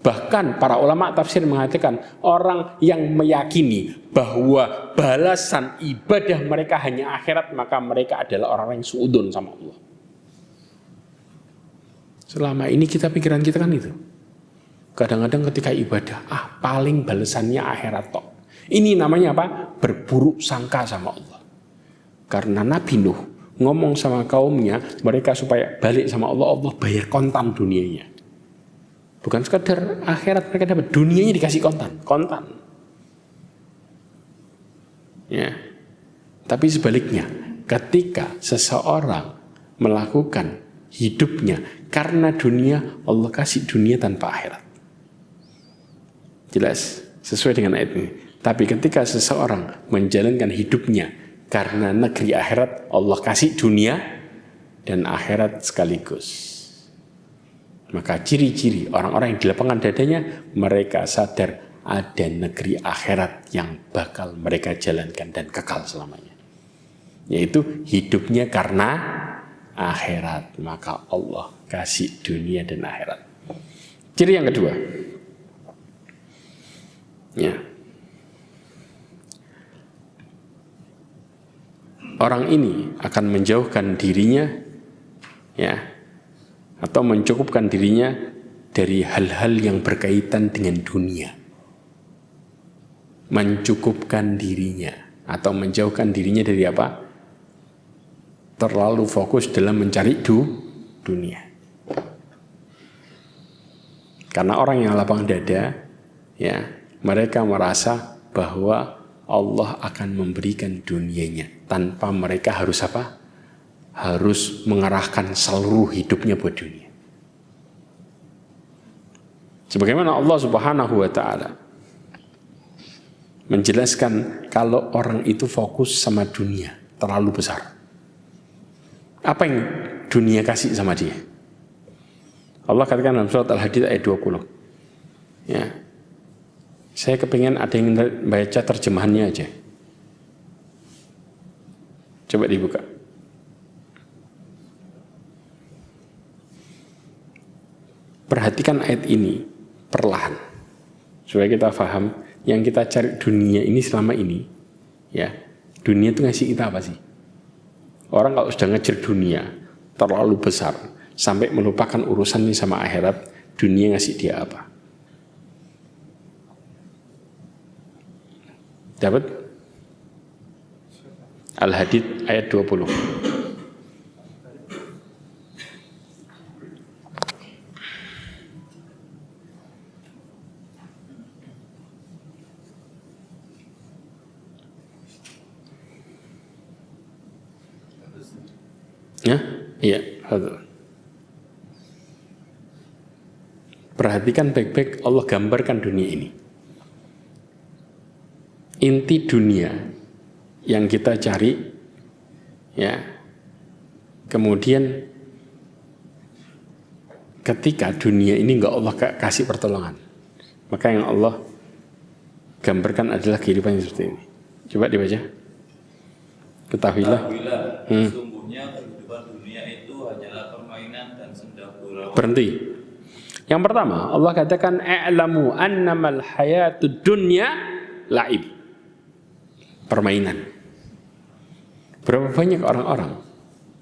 Bahkan para ulama tafsir mengatakan orang yang meyakini bahwa balasan ibadah mereka hanya akhirat, maka mereka adalah orang yang suudun sama Allah. Selama ini pikiran kita kan itu. Kadang-kadang ketika ibadah, paling balasannya akhirat tok. Ini namanya apa? Berburuk sangka sama Allah. Karena Nabi Nuh ngomong sama kaumnya, mereka supaya balik sama Allah, Allah bayar kontan dunianya. Bukan sekadar akhirat mereka dapat, dunianya dikasih kontan. Ya. Tapi sebaliknya, ketika seseorang melakukan hidupnya karena dunia, Allah kasih dunia tanpa akhirat. Jelas, sesuai dengan ayat ini. Tapi ketika seseorang menjalankan hidupnya karena negeri akhirat, Allah kasih dunia dan akhirat sekaligus. Maka ciri-ciri orang-orang yang di lapangan dadanya, mereka sadar ada negeri akhirat yang bakal mereka jalankan dan kekal selamanya. Yaitu hidupnya karena akhirat. Maka Allah kasih dunia dan akhirat. Ciri yang kedua. Ya. Orang ini akan menjauhkan dirinya, ya, atau mencukupkan dirinya dari hal-hal yang berkaitan dengan dunia. Mencukupkan dirinya atau menjauhkan dirinya dari apa? Terlalu fokus dalam mencari dunia. Karena orang yang lapang dada, ya, mereka merasa bahwa Allah akan memberikan dunianya tanpa mereka harus apa? Harus mengarahkan seluruh hidupnya buat dunia. Sebagaimana Allah Subhanahu wa taala menjelaskan kalau orang itu fokus sama dunia terlalu besar. Apa yang dunia kasih sama dia? Allah katakan dalam surat Al-Hadid ayat 20. Ya. Saya kepingin ada yang baca terjemahannya aja. Coba dibuka. Perhatikan ayat ini perlahan. Supaya kita paham yang kita cari dunia ini selama ini. Ya, dunia itu ngasih kita apa sih? Orang kalau sudah ngejar dunia terlalu besar sampai melupakan urusannya sama akhirat, dunia ngasih dia apa? Dapat? Al-Hadid ayat 20. Ya? Iya, betul. Perhatikan baik-baik, Allah gambarkan dunia ini. Inti dunia yang kita cari, ya. Kemudian ketika dunia ini enggak Allah kasih pertolongan, maka yang Allah gambarkan adalah kehidupan yang seperti ini. Coba dibaca. Ketahuilah, sesungguhnya kehidupan dunia itu hanyalah permainan dan senda gurau. Berhenti. Yang pertama, Allah katakan i'lamu annamal hayatud dunya la'ib. Permainan. Berapa banyak orang-orang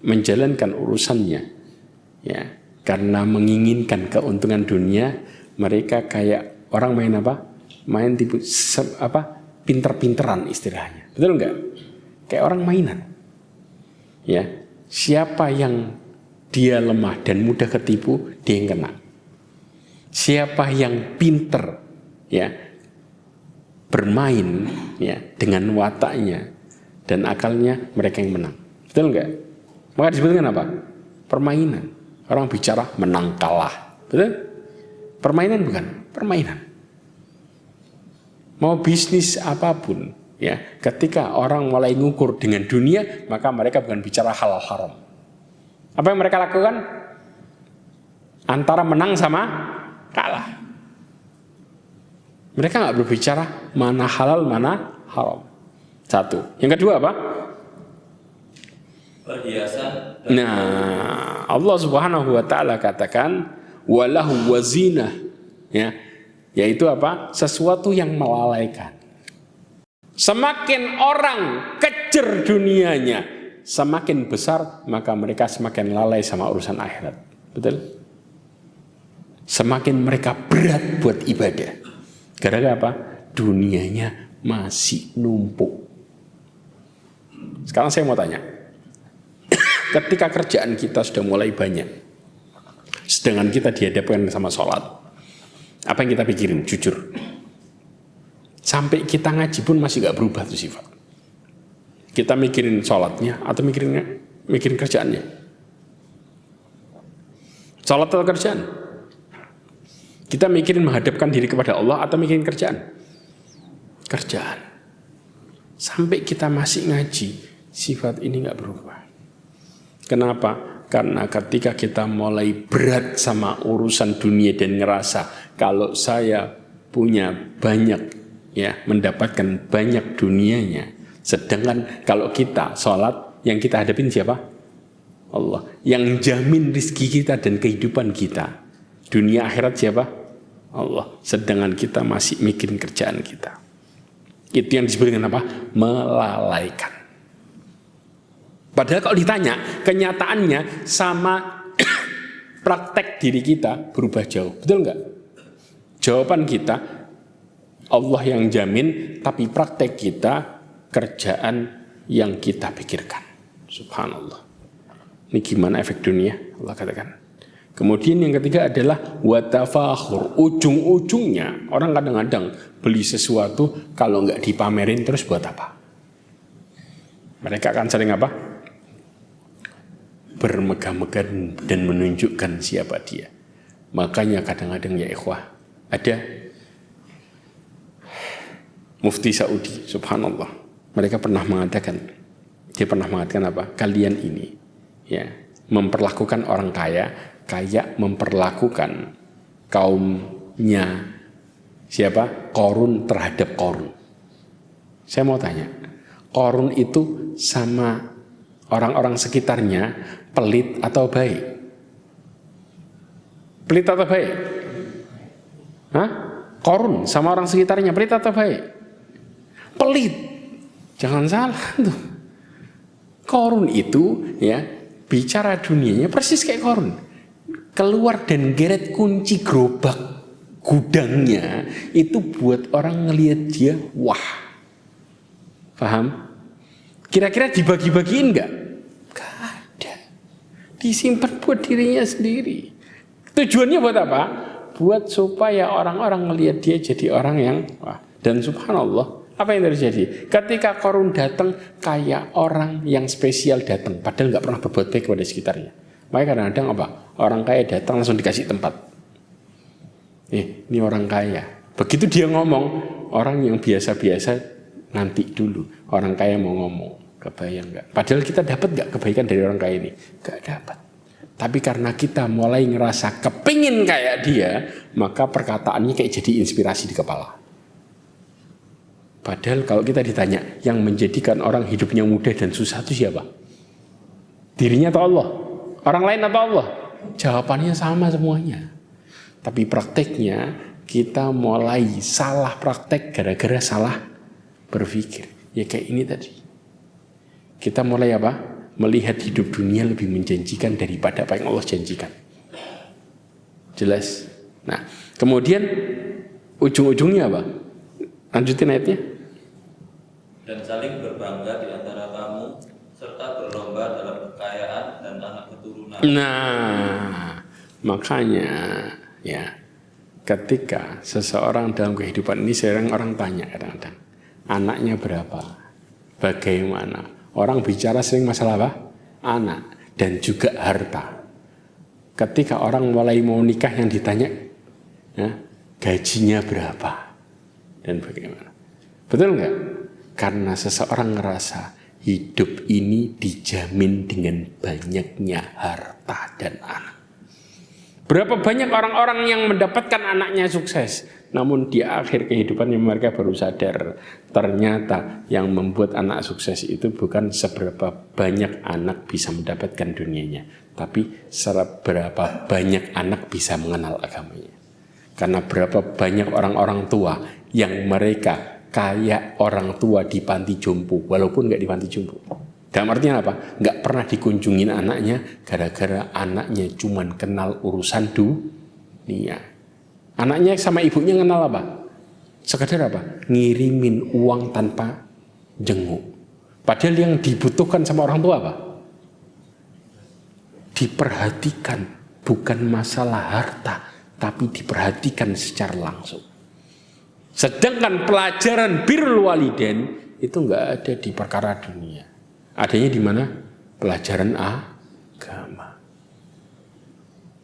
menjalankan urusannya, ya, karena menginginkan keuntungan dunia, mereka kayak orang main apa? Main tipu apa? Pinter-pinteran istilahnya. Betul enggak? Kayak orang mainan. Ya, siapa yang dia lemah dan mudah ketipu, dia yang kena. Siapa yang pinter, ya, bermain, ya, dengan wataknya dan akalnya, mereka yang menang. Betul enggak? Maka disebutkan apa? Permainan. Orang bicara menang kalah. Betul? Permainan bukan? Permainan. Mau bisnis apapun, ya, ketika orang mulai ngukur dengan dunia, maka mereka bukan bicara halal haram. Apa yang mereka lakukan? Antara menang sama Kalah. Mereka nggak berbicara mana halal, mana haram. Satu. Yang kedua apa? Perhiasan. Nah, Allah Subhanahu wa taala katakan walahu wazinah, ya. Yaitu apa? Sesuatu yang melalaikan. Semakin orang kejar dunianya, semakin besar, maka mereka semakin lalai sama urusan akhirat. Betul? Semakin mereka berat buat ibadah. Gara-gara apa? Dunianya masih numpuk. Sekarang saya mau tanya. Ketika kerjaan kita sudah mulai banyak, sedangkan kita dihadapkan sama sholat, apa yang kita pikirin? Jujur. Sampai kita ngaji pun masih gak berubah tuh sifat. Kita mikirin sholatnya atau mikirin kerjaannya? Sholat atau kerjaan? Kita mikirin menghadapkan diri kepada Allah atau mikirin kerjaan? Kerjaan. Sampai kita masih ngaji, sifat ini gak berubah. Kenapa? Karena ketika kita mulai berat sama urusan dunia dan ngerasa kalau saya punya banyak, ya, mendapatkan banyak dunianya, sedangkan kalau kita sholat, yang kita hadapin siapa? Allah. Yang jamin rizki kita dan kehidupan kita, dunia akhirat siapa? Allah. Sedangkan kita masih mikirin kerjaan kita. Itu yang disebut dengan apa? Melalaikan. Padahal kalau ditanya, kenyataannya sama praktek diri kita berubah jauh. Betul nggak? Jawaban kita, Allah yang jamin, tapi praktek kita, kerjaan yang kita pikirkan. Subhanallah. Ini gimana efek dunia? Allah katakan. Kemudian yang ketiga adalah watafakhur. Ujung-ujungnya, orang kadang-kadang beli sesuatu, kalau nggak dipamerin terus buat apa? Mereka akan sering apa? Bermegah-megah dan menunjukkan siapa dia. Makanya kadang-kadang ya ikhwah, ada Mufti Saudi, subhanallah. Mereka pernah mengatakan, dia pernah mengatakan apa? Kalian ini, ya, memperlakukan orang kaya kayak memperlakukan kaumnya siapa? Qarun terhadap Qarun. Saya mau tanya, Qarun itu sama orang-orang sekitarnya pelit atau baik? Pelit atau baik? Hah? Qarun sama orang sekitarnya pelit atau baik? Pelit. Jangan salah tuh. Qarun itu, ya, bicara dunianya persis kayak Qarun. Keluar dan geret kunci gerobak gudangnya itu buat orang ngelihat dia, wah. Paham? Kira-kira dibagi-bagiin enggak? Enggak ada. Disimpan buat dirinya sendiri. Tujuannya buat apa? Buat supaya orang-orang ngelihat dia jadi orang yang, wah. Dan subhanallah, apa yang terjadi? Ketika Qarun datang, kayak orang yang spesial datang, padahal nggak pernah berbuat baik kepada sekitarnya. Makanya kadang-kadang apa? Orang kaya datang langsung dikasih tempat. Ini orang kaya. Begitu dia ngomong, orang yang biasa-biasa nanti dulu. Orang kaya mau ngomong, kebayang nggak? Padahal kita dapat nggak kebaikan dari orang kaya ini? Nggak dapat. Tapi karena kita mulai ngerasa kepingin kayak dia, maka perkataannya kayak jadi inspirasi di kepala. Padahal kalau kita ditanya, yang menjadikan orang hidupnya mudah dan susah itu siapa? Dirinya atau Allah? Orang lain atau Allah? Jawabannya sama semuanya. Tapi prakteknya kita mulai salah praktek gara-gara salah berpikir. Ya kayak ini tadi. Kita mulai apa? Melihat hidup dunia lebih menjanjikan daripada apa yang Allah janjikan. Jelas? Nah, kemudian ujung-ujungnya apa? Lanjutin ayatnya. Dan saling berbangga di antara kamu serta berlomba dalam kekayaan dan anak keturunan. Nah, makanya ya, ketika seseorang dalam kehidupan ini sering orang tanya kadang-kadang, anaknya berapa? Bagaimana? Orang bicara sering masalah apa? Anak dan juga harta. Ketika orang mulai mau nikah yang ditanya, ya, gajinya berapa? Dan bagaimana? Betul nggak? Karena seseorang ngerasa hidup ini dijamin dengan banyaknya harta dan anak. Berapa banyak orang-orang yang mendapatkan anaknya sukses, namun di akhir kehidupannya mereka baru sadar ternyata yang membuat anak sukses itu bukan seberapa banyak anak bisa mendapatkan dunianya, tapi seberapa banyak anak bisa mengenal agamanya. Karena berapa banyak orang-orang tua yang mereka kayak orang tua di panti jompo, walaupun nggak di panti jompo. Dalam artinya apa? Nggak pernah dikunjungin anaknya gara-gara anaknya cuman kenal urusan dunia. Anaknya sama ibunya kenal apa? Sekedar apa? Ngirimin uang tanpa jenguk. Padahal yang dibutuhkan sama orang tua apa? Diperhatikan, bukan masalah harta, tapi diperhatikan secara langsung. Sedangkan pelajaran birrul walidain itu nggak ada di perkara dunia. Adanya di mana? Pelajaran agama.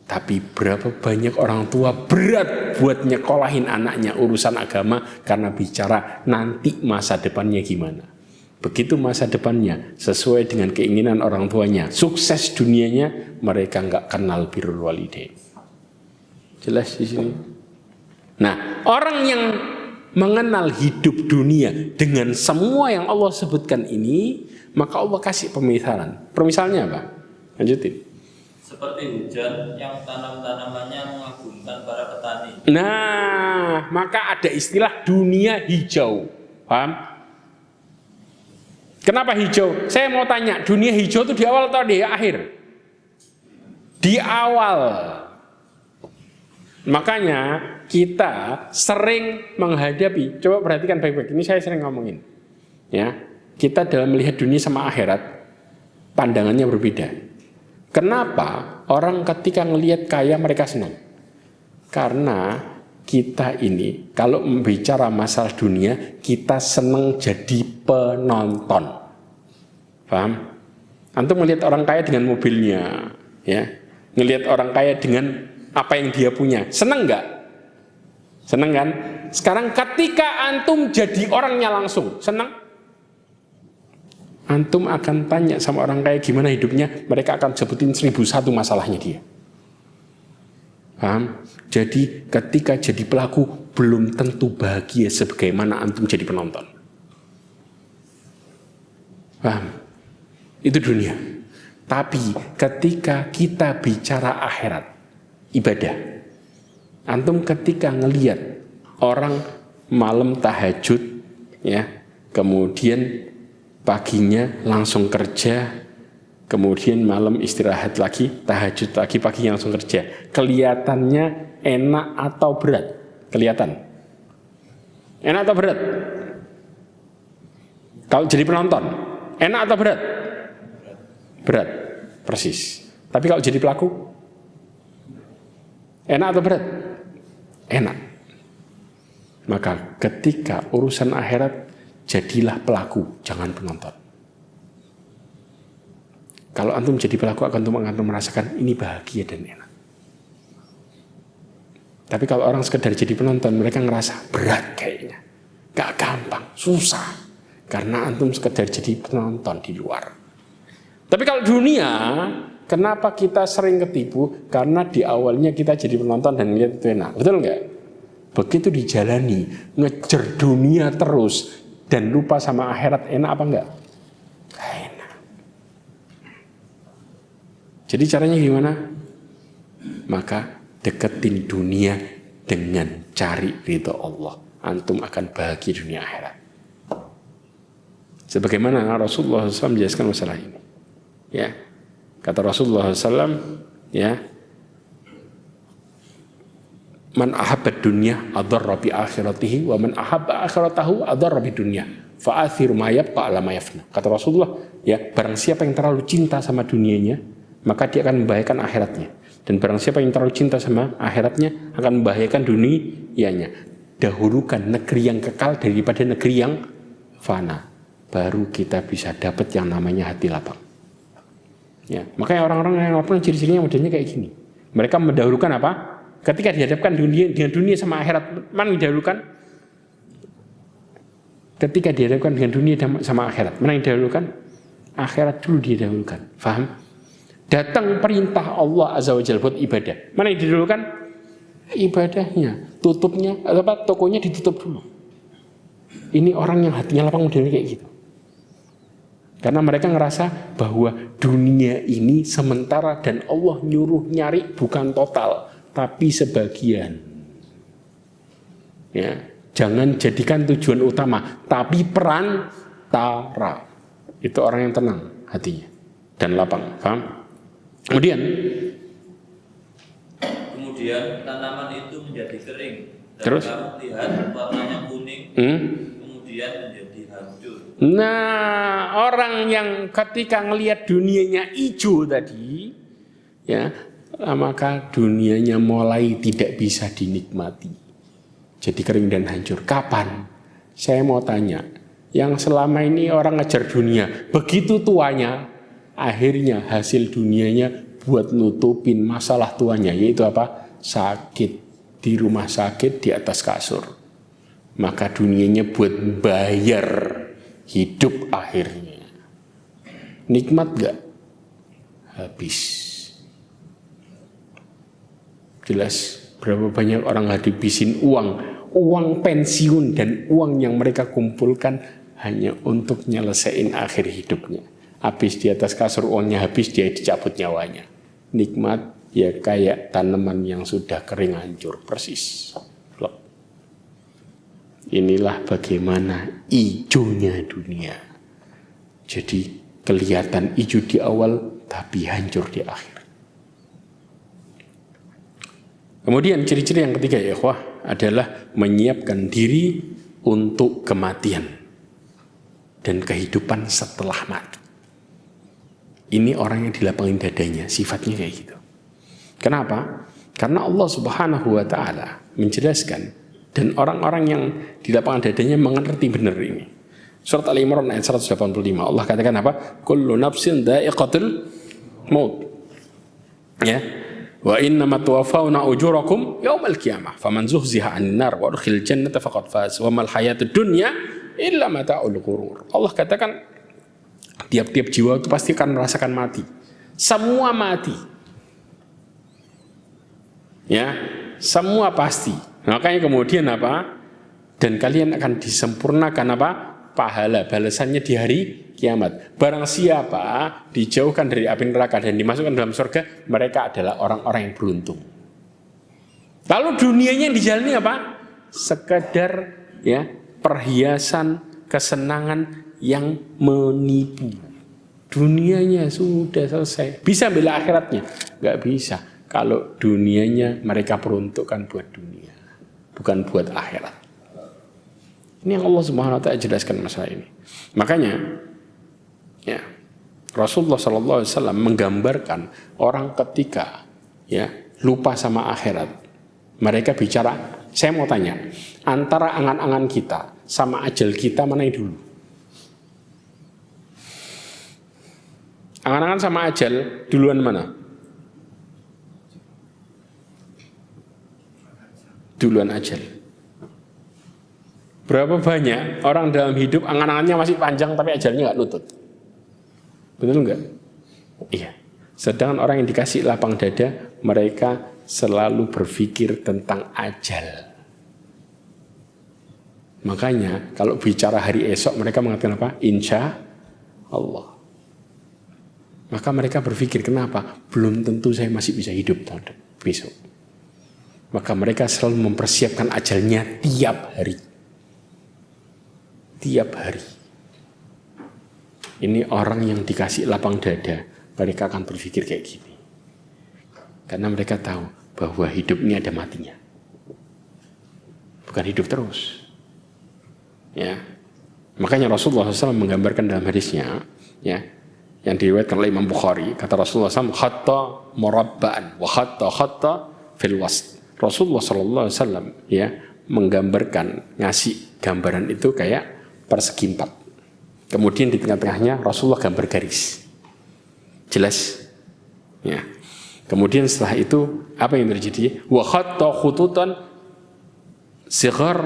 Tapi berapa banyak orang tua berat buat nyekolahin anaknya urusan agama karena bicara nanti masa depannya gimana. Begitu masa depannya sesuai dengan keinginan orang tuanya, sukses dunianya, mereka nggak kenal birrul walidain. Jelas di sini. Nah, orang yang mengenal hidup dunia dengan semua yang Allah sebutkan ini, maka Allah kasih pemisalan. Permisalannya apa? Lanjutin. Seperti hujan yang tanam-tanamannya mengagumkan para petani. Nah, maka ada istilah dunia hijau. Paham? Kenapa hijau? Saya mau tanya, dunia hijau itu di awal atau di akhir? Di awal. Makanya kita sering menghadapi, coba perhatikan baik-baik, ini saya sering ngomongin. Ya. Kita dalam melihat dunia sama akhirat, pandangannya berbeda. Kenapa orang ketika ngelihat kaya mereka senang? Karena kita ini, kalau membicara masalah dunia, kita senang jadi penonton. Paham? Antum melihat orang kaya dengan mobilnya, ya, ngelihat orang kaya dengan apa yang dia punya, senang nggak? Senang kan? Sekarang ketika antum jadi orangnya langsung, senang? Antum akan tanya sama orang kaya gimana hidupnya, mereka akan sebutin 1001 masalahnya dia. Paham? Jadi ketika jadi pelaku belum tentu bahagia sebagaimana antum jadi penonton. Paham? Itu dunia. Tapi ketika kita bicara akhirat, ibadah, antum ketika ngelihat orang malam tahajud, ya, kemudian paginya langsung kerja, kemudian malam istirahat lagi, tahajud lagi, paginya langsung kerja. Kelihatannya enak atau berat? Kelihatan. Enak atau berat? Kalau jadi penonton, enak atau berat? Berat, persis. Tapi kalau jadi pelaku, enak atau berat? Enak. Maka ketika urusan akhirat, jadilah pelaku, jangan penonton. Kalau antum jadi pelaku, antum merasakan ini bahagia dan enak. Tapi kalau orang sekedar jadi penonton, mereka ngerasa berat kayaknya, gak gampang, susah, karena antum sekedar jadi penonton di luar. Tapi kalau dunia, kenapa kita sering ketipu? Karena di awalnya kita jadi penonton dan lihat itu enak, betul nggak? Begitu dijalani, ngejar dunia terus dan lupa sama akhirat, enak apa enggak? Gak enak. Jadi caranya gimana? Maka deketin dunia dengan cari ridho Allah. Antum akan bahagia dunia akhirat. Sebagaimana Rasulullah SAW menjelaskan masalah ini. Ya, kata Rasulullah SAW, ya, man ahabbad dunya adarra bi akhiratihi wa man ahabba akhiratahu adarra bi dunya fa athiru ma yabqa ala ma yafna. Kata Rasulullah, ya, barang siapa yang terlalu cinta sama dunianya, maka dia akan membahayakan akhiratnya. Dan barang siapa yang terlalu cinta sama akhiratnya akan membahayakan dunianya. Dahulukan negeri yang kekal daripada negeri yang fana. Baru kita bisa dapat yang namanya hati lapang. Ya, makanya orang-orang yang lapang ciri-cirinya modelnya kayak gini. Mereka mendahulukan apa? Ketika dihadapkan dengan dunia sama akhirat, mana yang didahulukan? Ketika dihadapkan dengan dunia sama akhirat, mana yang didahulukan? Akhirat dulu didahulukan. Faham? Datang perintah Allah Azza wa Jalla buat ibadah. Mana yang didulukan? Ibadahnya. Tutupnya, tokonya ditutup dulu. Ini orang yang hatinya lapang modelnya kayak gitu. Karena mereka ngerasa bahwa dunia ini sementara dan Allah nyuruh nyari bukan total, tapi sebagian. Ya, jangan jadikan tujuan utama, tapi perantara. Itu orang yang tenang hatinya dan lapang, paham? Kemudian tanaman itu menjadi kering dan terus kamu lihat warnanya kuning, kemudian menjadi hancur. Nah, orang yang ketika ngelihat dunianya hijau tadi, ya, maka dunianya mulai tidak bisa dinikmati. Jadi kering dan hancur. Kapan? Saya mau tanya, yang selama ini orang ngejar dunia, begitu tuanya, akhirnya hasil dunianya buat nutupin masalah tuanya, yaitu apa? Sakit di rumah sakit di atas kasur. Maka dunianya buat bayar hidup akhirnya. Nikmat gak? Habis. Jelas berapa banyak orang habisin uang pensiun dan uang yang mereka kumpulkan hanya untuk nyelesain akhir hidupnya. Habis di atas kasur uangnya habis, dia dicabut nyawanya. Nikmat ya kayak tanaman yang sudah kering hancur persis. Inilah bagaimana hijaunya dunia. Jadi kelihatan hijau di awal tapi hancur di akhir. Kemudian ciri-ciri yang ketiga ya ikhwah adalah menyiapkan diri untuk kematian dan kehidupan setelah mati. Ini orang yang dilapangin dadanya, sifatnya kayak gitu. Kenapa? Karena Allah Subhanahu wa taala menjelaskan dan orang-orang yang di lapangan dadanya mengerti benar ini. Surat Al-Imran ayat 185. Allah katakan apa? Kullu nafsin dha'iqatul maut. Ya. Wa innama tuwaffawna ujurakum yaumal qiyamah. Faman zuhziha 'anil nar wa udkhilal jannata faqad faz. Wa mal hayatud dunya illa mata'ul ghurur. Allah katakan tiap-tiap jiwa itu pasti akan merasakan mati. Semua mati. Ya, semua pasti. Makanya kemudian apa? Dan kalian akan disempurnakan apa? Pahala balasannya di hari kiamat. Barang siapa dijauhkan dari api neraka dan dimasukkan dalam surga, mereka adalah orang-orang yang beruntung. Lalu dunianya yang dijalani apa? Sekedar ya perhiasan, kesenangan yang menipu. Dunianya sudah selesai. Bisa bela akhiratnya? Nggak bisa. Kalau dunianya mereka peruntukkan buat dunia, bukan buat akhirat. Ini yang Allah Subhanahu wa taala jelaskan masalah ini. Makanya ya, Rasulullah SAW menggambarkan orang ketika ya lupa sama akhirat. Mereka bicara, saya mau tanya, antara angan-angan kita sama ajal kita mana yang dulu? Angan-angan sama ajal duluan mana? Duluan ajal. Berapa banyak orang dalam hidup angan-angannya masih panjang tapi ajalnya nggak lutut? Betul nggak? Iya. Sedangkan orang yang dikasih lapang dada, mereka selalu berpikir tentang ajal. Makanya kalau bicara hari esok mereka mengatakan apa? Insya Allah. Maka mereka berpikir kenapa? Belum tentu saya masih bisa hidup tahun besok. Maka mereka selalu mempersiapkan ajalnya tiap hari. Tiap hari. Ini orang yang dikasih lapang dada, mereka akan berpikir kayak gini. Karena mereka tahu bahwa hidup ini ada matinya. Bukan hidup terus. Ya. Makanya Rasulullah SAW menggambarkan dalam hadisnya, ya, yang diriwayatkan oleh Imam Bukhari, kata Rasulullah SAW, khatta murabba'an wa khatta fil wasd. Rasulullah SAW ya menggambarkan, ngasih gambaran itu kayak persegi 4. Kemudian di tengah-tengahnya Rasulullah gambar garis. Jelas? Ya. Kemudian setelah itu apa yang terjadi? Wa khatta khututan sighar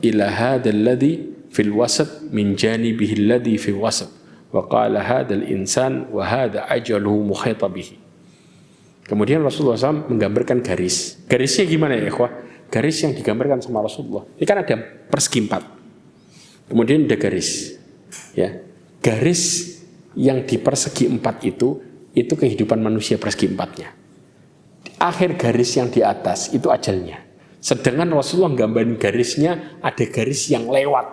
ila hadzal ladzi fil wasat min janibihi alladzi fil wasat wa qala hadzal insan wa hadza ajaluhu muhita bihi. Kemudian Rasulullah SAW menggambarkan garis. Garisnya gimana ya ikhwah? Garis yang digambarkan sama Rasulullah. Ini kan ada persegi 4. Kemudian ada garis. Ya. Garis yang di persegi 4 itu kehidupan manusia persegi 4-nya. Akhir garis yang di atas itu ajalnya. Sedangkan Rasulullah menggambarkan garisnya, ada garis yang lewat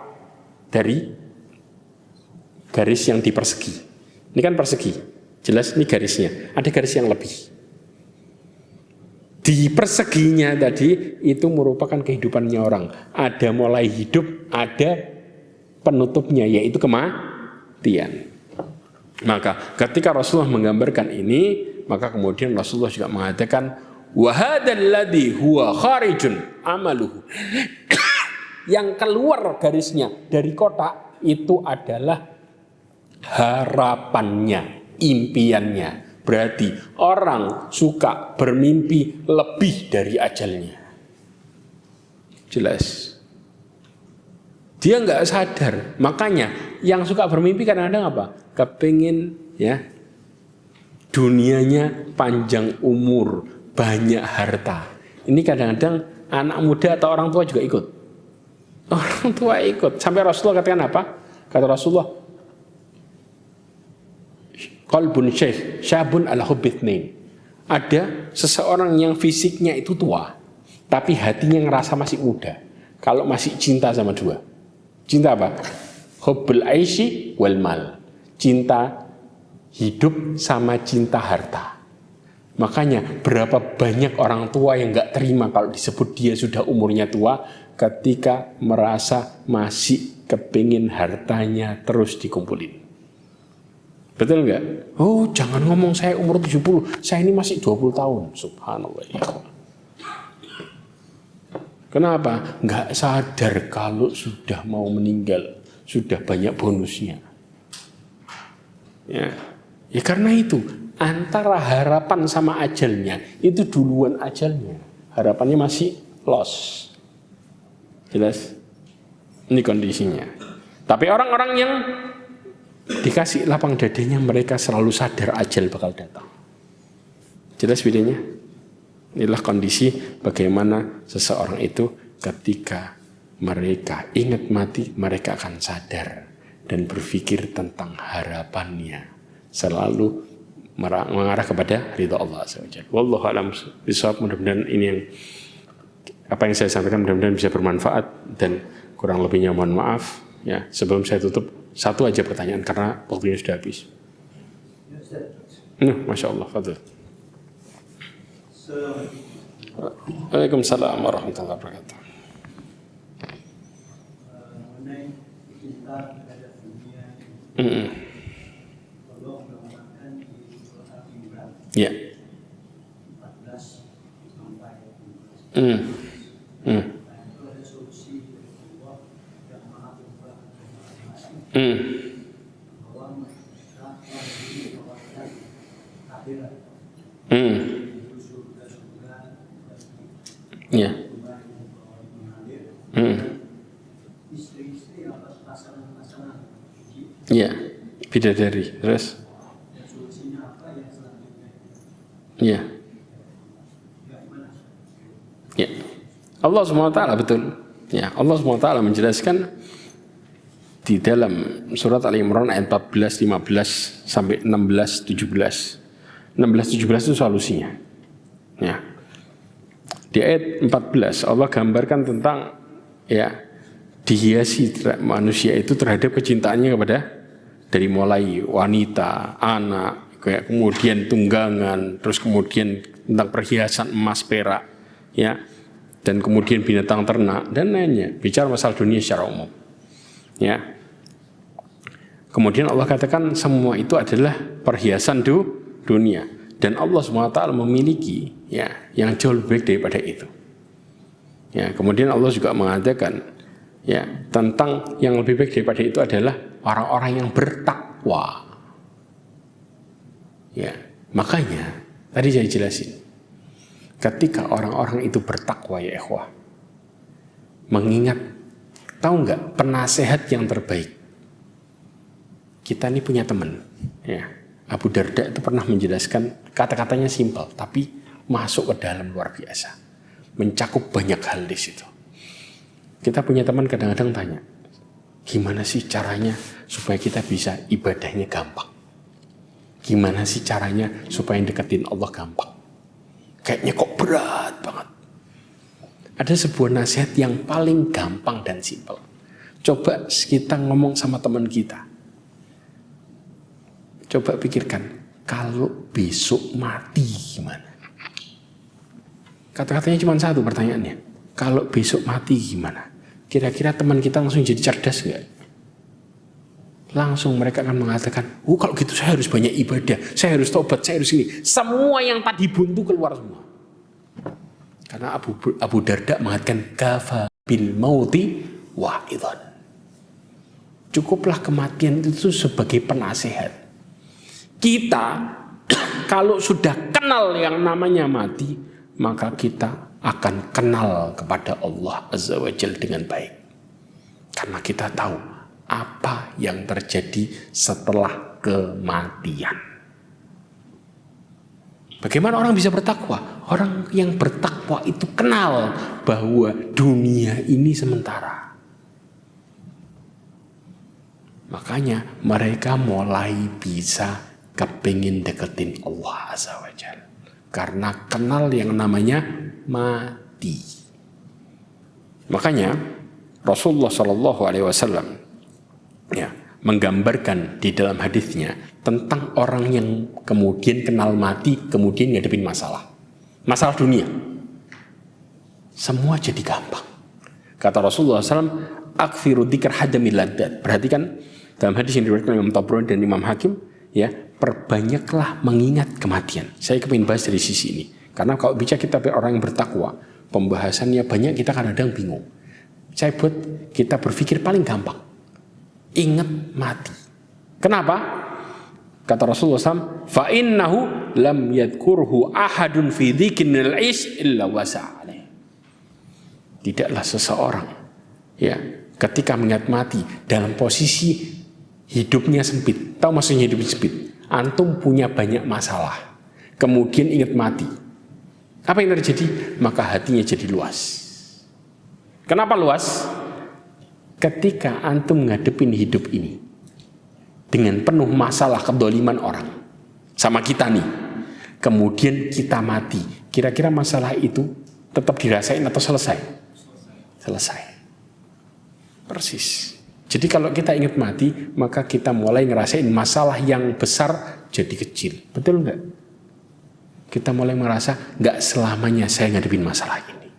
dari garis yang di persegi. Ini kan persegi. Jelas ini garisnya. Ada garis yang lebih. Di perseginya tadi itu merupakan kehidupannya orang. Ada mulai hidup, ada penutupnya yaitu kematian. Maka ketika Rasulullah menggambarkan ini, maka kemudian Rasulullah juga mengatakan wa hadzal ladzi huwa kharijun amaluhu. Yang keluar garisnya dari kotak itu adalah harapannya, impiannya. Berarti orang suka bermimpi lebih dari ajalnya. Jelas. Dia nggak sadar. Makanya yang suka bermimpi kadang-kadang apa? Kepingin ya dunianya panjang umur, banyak harta. Ini kadang-kadang anak muda atau orang tua juga ikut. Orang tua ikut. Sampai Rasulullah katakan apa? Kata Rasulullah, qalbun syekh syabun ala hubbitsnain. Ada seseorang yang fisiknya itu tua, tapi hatinya ngerasa masih muda. Kalau masih cinta sama dua. Cinta apa? Hubbul aisy wal mal. Cinta hidup sama cinta harta. Makanya berapa banyak orang tua yang gak terima kalau disebut dia sudah umurnya tua ketika merasa masih kepingin hartanya terus dikumpulin. Betul nggak? Oh, jangan ngomong saya umur 70, saya ini masih 20 tahun. Subhanallah. Kenapa? Nggak sadar kalau sudah mau meninggal, sudah banyak bonusnya. Ya karena itu, antara harapan sama ajalnya, itu duluan ajalnya. Harapannya masih lost. Jelas? Ini kondisinya. Tapi orang-orang yang dikasih lapang dadanya, mereka selalu sadar ajal bakal datang. Jelas bedanya? Inilah kondisi bagaimana seseorang itu ketika mereka ingat mati, mereka akan sadar dan berpikir tentang harapannya. Selalu mengarah kepada ridha Allah SWT. Wallahu a'lam bishawab. Mudah-mudahan ini yang apa yang saya sampaikan mudah-mudahan bisa bermanfaat, dan kurang lebihnya mohon maaf. Ya, sebelum saya tutup, satu aja pertanyaan karena waktunya sudah habis. Masya Allah, fadil. Waalaikumsalam warahmatullahi wabarakatuh. Mengenai cinta terhadap dunia, Allah mengatakan di surat Al-Imran 14 sampai 15. Itu ada solusi dari Allah yang maha berbuat bahwa mereka menawarkan akhirat, surga-surga, istri-istri atau pasangan-pasangan, bidadari. Terus? Solusinya apa yang selanjutnya? Allah SWT betul. Allah SWT menjelaskan di dalam surat Al-Imran ayat 14, 15 sampai 16, 17. 16, 17 itu solusinya. Di ayat 14 Allah gambarkan tentang dihiasi manusia itu terhadap kecintaannya kepada dari mulai wanita, anak, kemudian tunggangan, terus kemudian tentang perhiasan emas, perak, dan kemudian binatang ternak dan lainnya. Bicara masalah dunia secara umum. Kemudian Allah katakan semua itu adalah perhiasan dunia, dan Allah SWT memiliki yang jauh lebih baik daripada itu. Kemudian Allah juga mengatakan tentang yang lebih baik daripada itu adalah orang-orang yang bertakwa. Makanya tadi saya jelasin, ketika orang-orang itu bertakwa ya ikhwah, mengingat, tahu nggak penasehat yang terbaik kita ini punya teman. Ya. Abu Darda itu pernah menjelaskan, kata-katanya simpel, tapi masuk ke dalam luar biasa. Mencakup banyak hal di situ. Kita punya teman kadang-kadang tanya, gimana sih caranya supaya kita bisa ibadahnya gampang? Gimana sih caranya supaya deketin Allah gampang? Kayaknya kok berat banget. Ada sebuah nasihat yang paling gampang dan simpel. Coba kita ngomong sama teman kita. Coba pikirkan, kalau besok mati gimana? Kata-katanya cuma satu pertanyaannya. Kalau besok mati gimana? Kira-kira teman kita langsung jadi cerdas nggak? Langsung mereka akan mengatakan, kalau gitu saya harus banyak ibadah, saya harus tobat, saya harus ini. Semua yang tadi buntu keluar semua. Karena Abu Darda mengatakan, kafa bil mauti wa'idhan. Cukuplah kematian itu sebagai penasehat. Kita kalau sudah kenal yang namanya mati, maka kita akan kenal kepada Allah Azza wa Jalla dengan baik. Karena kita tahu apa yang terjadi setelah kematian. Bagaimana orang bisa bertakwa? Orang yang bertakwa itu kenal bahwa dunia ini sementara. Makanya mereka mulai bisa kepingin deketin Allah Azza wa Jalla. Karena kenal yang namanya mati. Makanya Rasulullah SAW menggambarkan di dalam hadisnya tentang orang yang kemudian kenal mati, kemudian ngadepin masalah dunia. Semua jadi gampang. Kata Rasulullah SAW, akfiru dzikr hadamil ladzat. Perhatikan dalam hadis yang diriwayatkan Imam Tabrani dan Imam Hakim, ya, perbanyaklah mengingat kematian. Saya ingin bahas dari sisi ini. Karena kalau bicara kita orang yang bertakwa, pembahasannya banyak, kita kadang-kadang bingung. Saya buat kita berpikir paling gampang. Ingat mati. Kenapa? Kata Rasulullah SAW, فَإِنَّهُ لَمْ يَذْكُرْهُ أَحَدٌ فِي ذِكْرِ الْعِيشِ إِلَّا وَسَعَ عَلَيْهِ. Tidaklah seseorang, ya, ketika mengingat mati dalam posisi hidupnya sempit. Tahu maksudnya hidupnya sempit? Antum punya banyak masalah, kemudian ingat mati. Apa yang terjadi? Maka hatinya jadi luas. Kenapa luas? Ketika antum ngadepin hidup ini dengan penuh masalah kedoliman orang sama kita nih, kemudian kita mati, kira-kira masalah itu tetap dirasain atau selesai? Selesai. Persis. Jadi kalau kita ingat mati, maka kita mulai ngerasain masalah yang besar jadi kecil. Betul nggak? Kita mulai merasa nggak selamanya saya ngadepin masalah ini.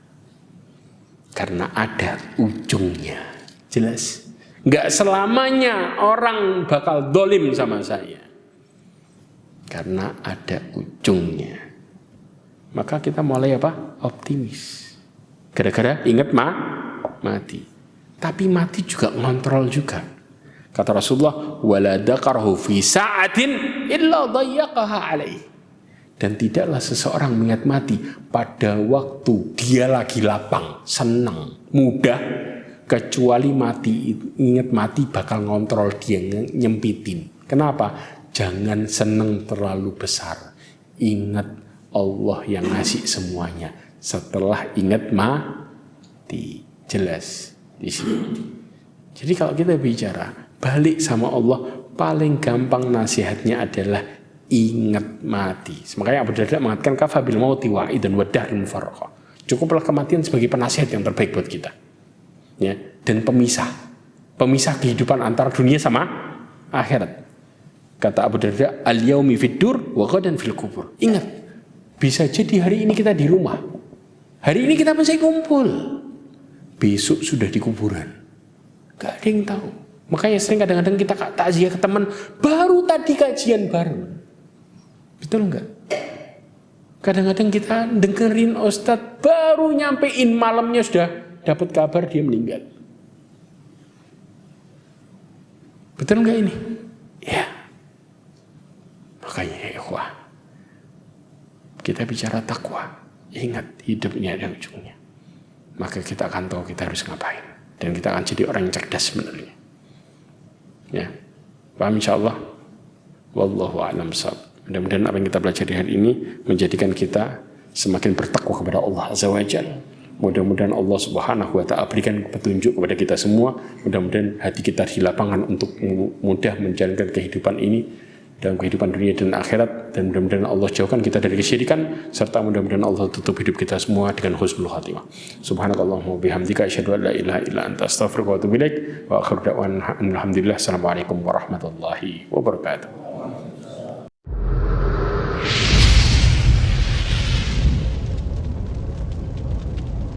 Karena ada ujungnya. Jelas? Nggak selamanya orang bakal dolim sama saya. Karena ada ujungnya. Maka kita mulai apa? Optimis. Gara-gara ingat mati. Tapi mati juga ngontrol juga. Kata Rasulullah, wala dzakarahu fi sa'atin illa dhayyaqaha alaihi. Dan tidaklah seseorang mengingat mati pada waktu dia lagi lapang, senang, mudah, kecuali ingat mati bakal ngontrol dia, nyempitin. Kenapa? Jangan senang terlalu besar. Ingat Allah yang ngasih semuanya. Setelah ingat mati, jelas di sini. Jadi kalau kita bicara balik sama Allah, paling gampang nasihatnya adalah ingat mati. Makanya Abu Darda mengatakan kafa bil mauti wa'idun wa dahrun mufarraqa. Cukuplah kematian sebagai penasihat yang terbaik buat kita. Ya, dan pemisah kehidupan antara dunia sama akhirat. Kata Abu Darda, al-yaumi fid dur wa ghadan fil kubur. Ingat, bisa jadi hari ini kita di rumah. Hari ini kita masih kumpul. Besok sudah di kuburan. Gak ada yang tahu. Makanya sering kadang-kadang kita takziah ke teman, baru tadi kajian bareng. Betul enggak? Kadang-kadang kita dengerin ustadz, baru nyampein malamnya sudah dapat kabar dia meninggal. Betul enggak ini? Ya. Makanya ya ikhwah, kita bicara takwa, ingat hidup ini ada ujungnya. Maka kita akan tahu kita harus ngapain. Dan kita akan jadi orang yang cerdas sebenarnya. Ya. Paham insyaallah? Wallahu a'lam bishawab. Mudah-mudahan apa yang kita pelajari hari ini menjadikan kita semakin bertakwa kepada Allah Azza wa Jalla. Mudah-mudahan Allah Subhanahu wa Ta'ala berikan petunjuk kepada kita semua. Mudah-mudahan hati kita di lapangan untuk mudah menjalankan kehidupan ini dalam kehidupan dunia dan akhirat, dan mudah-mudahan Allah jauhkan kita dari kesyirikan, serta mudah-mudahan Allah tutup hidup kita semua dengan husnul khatimah. Subhanakallahumma bihamdika asyhadu an la ilaha illa anta astaghfiruka wa atubu ilaik wa akhiru da'wana alhamdulillah. Assalamualaikum warahmatullahi wabarakatuh.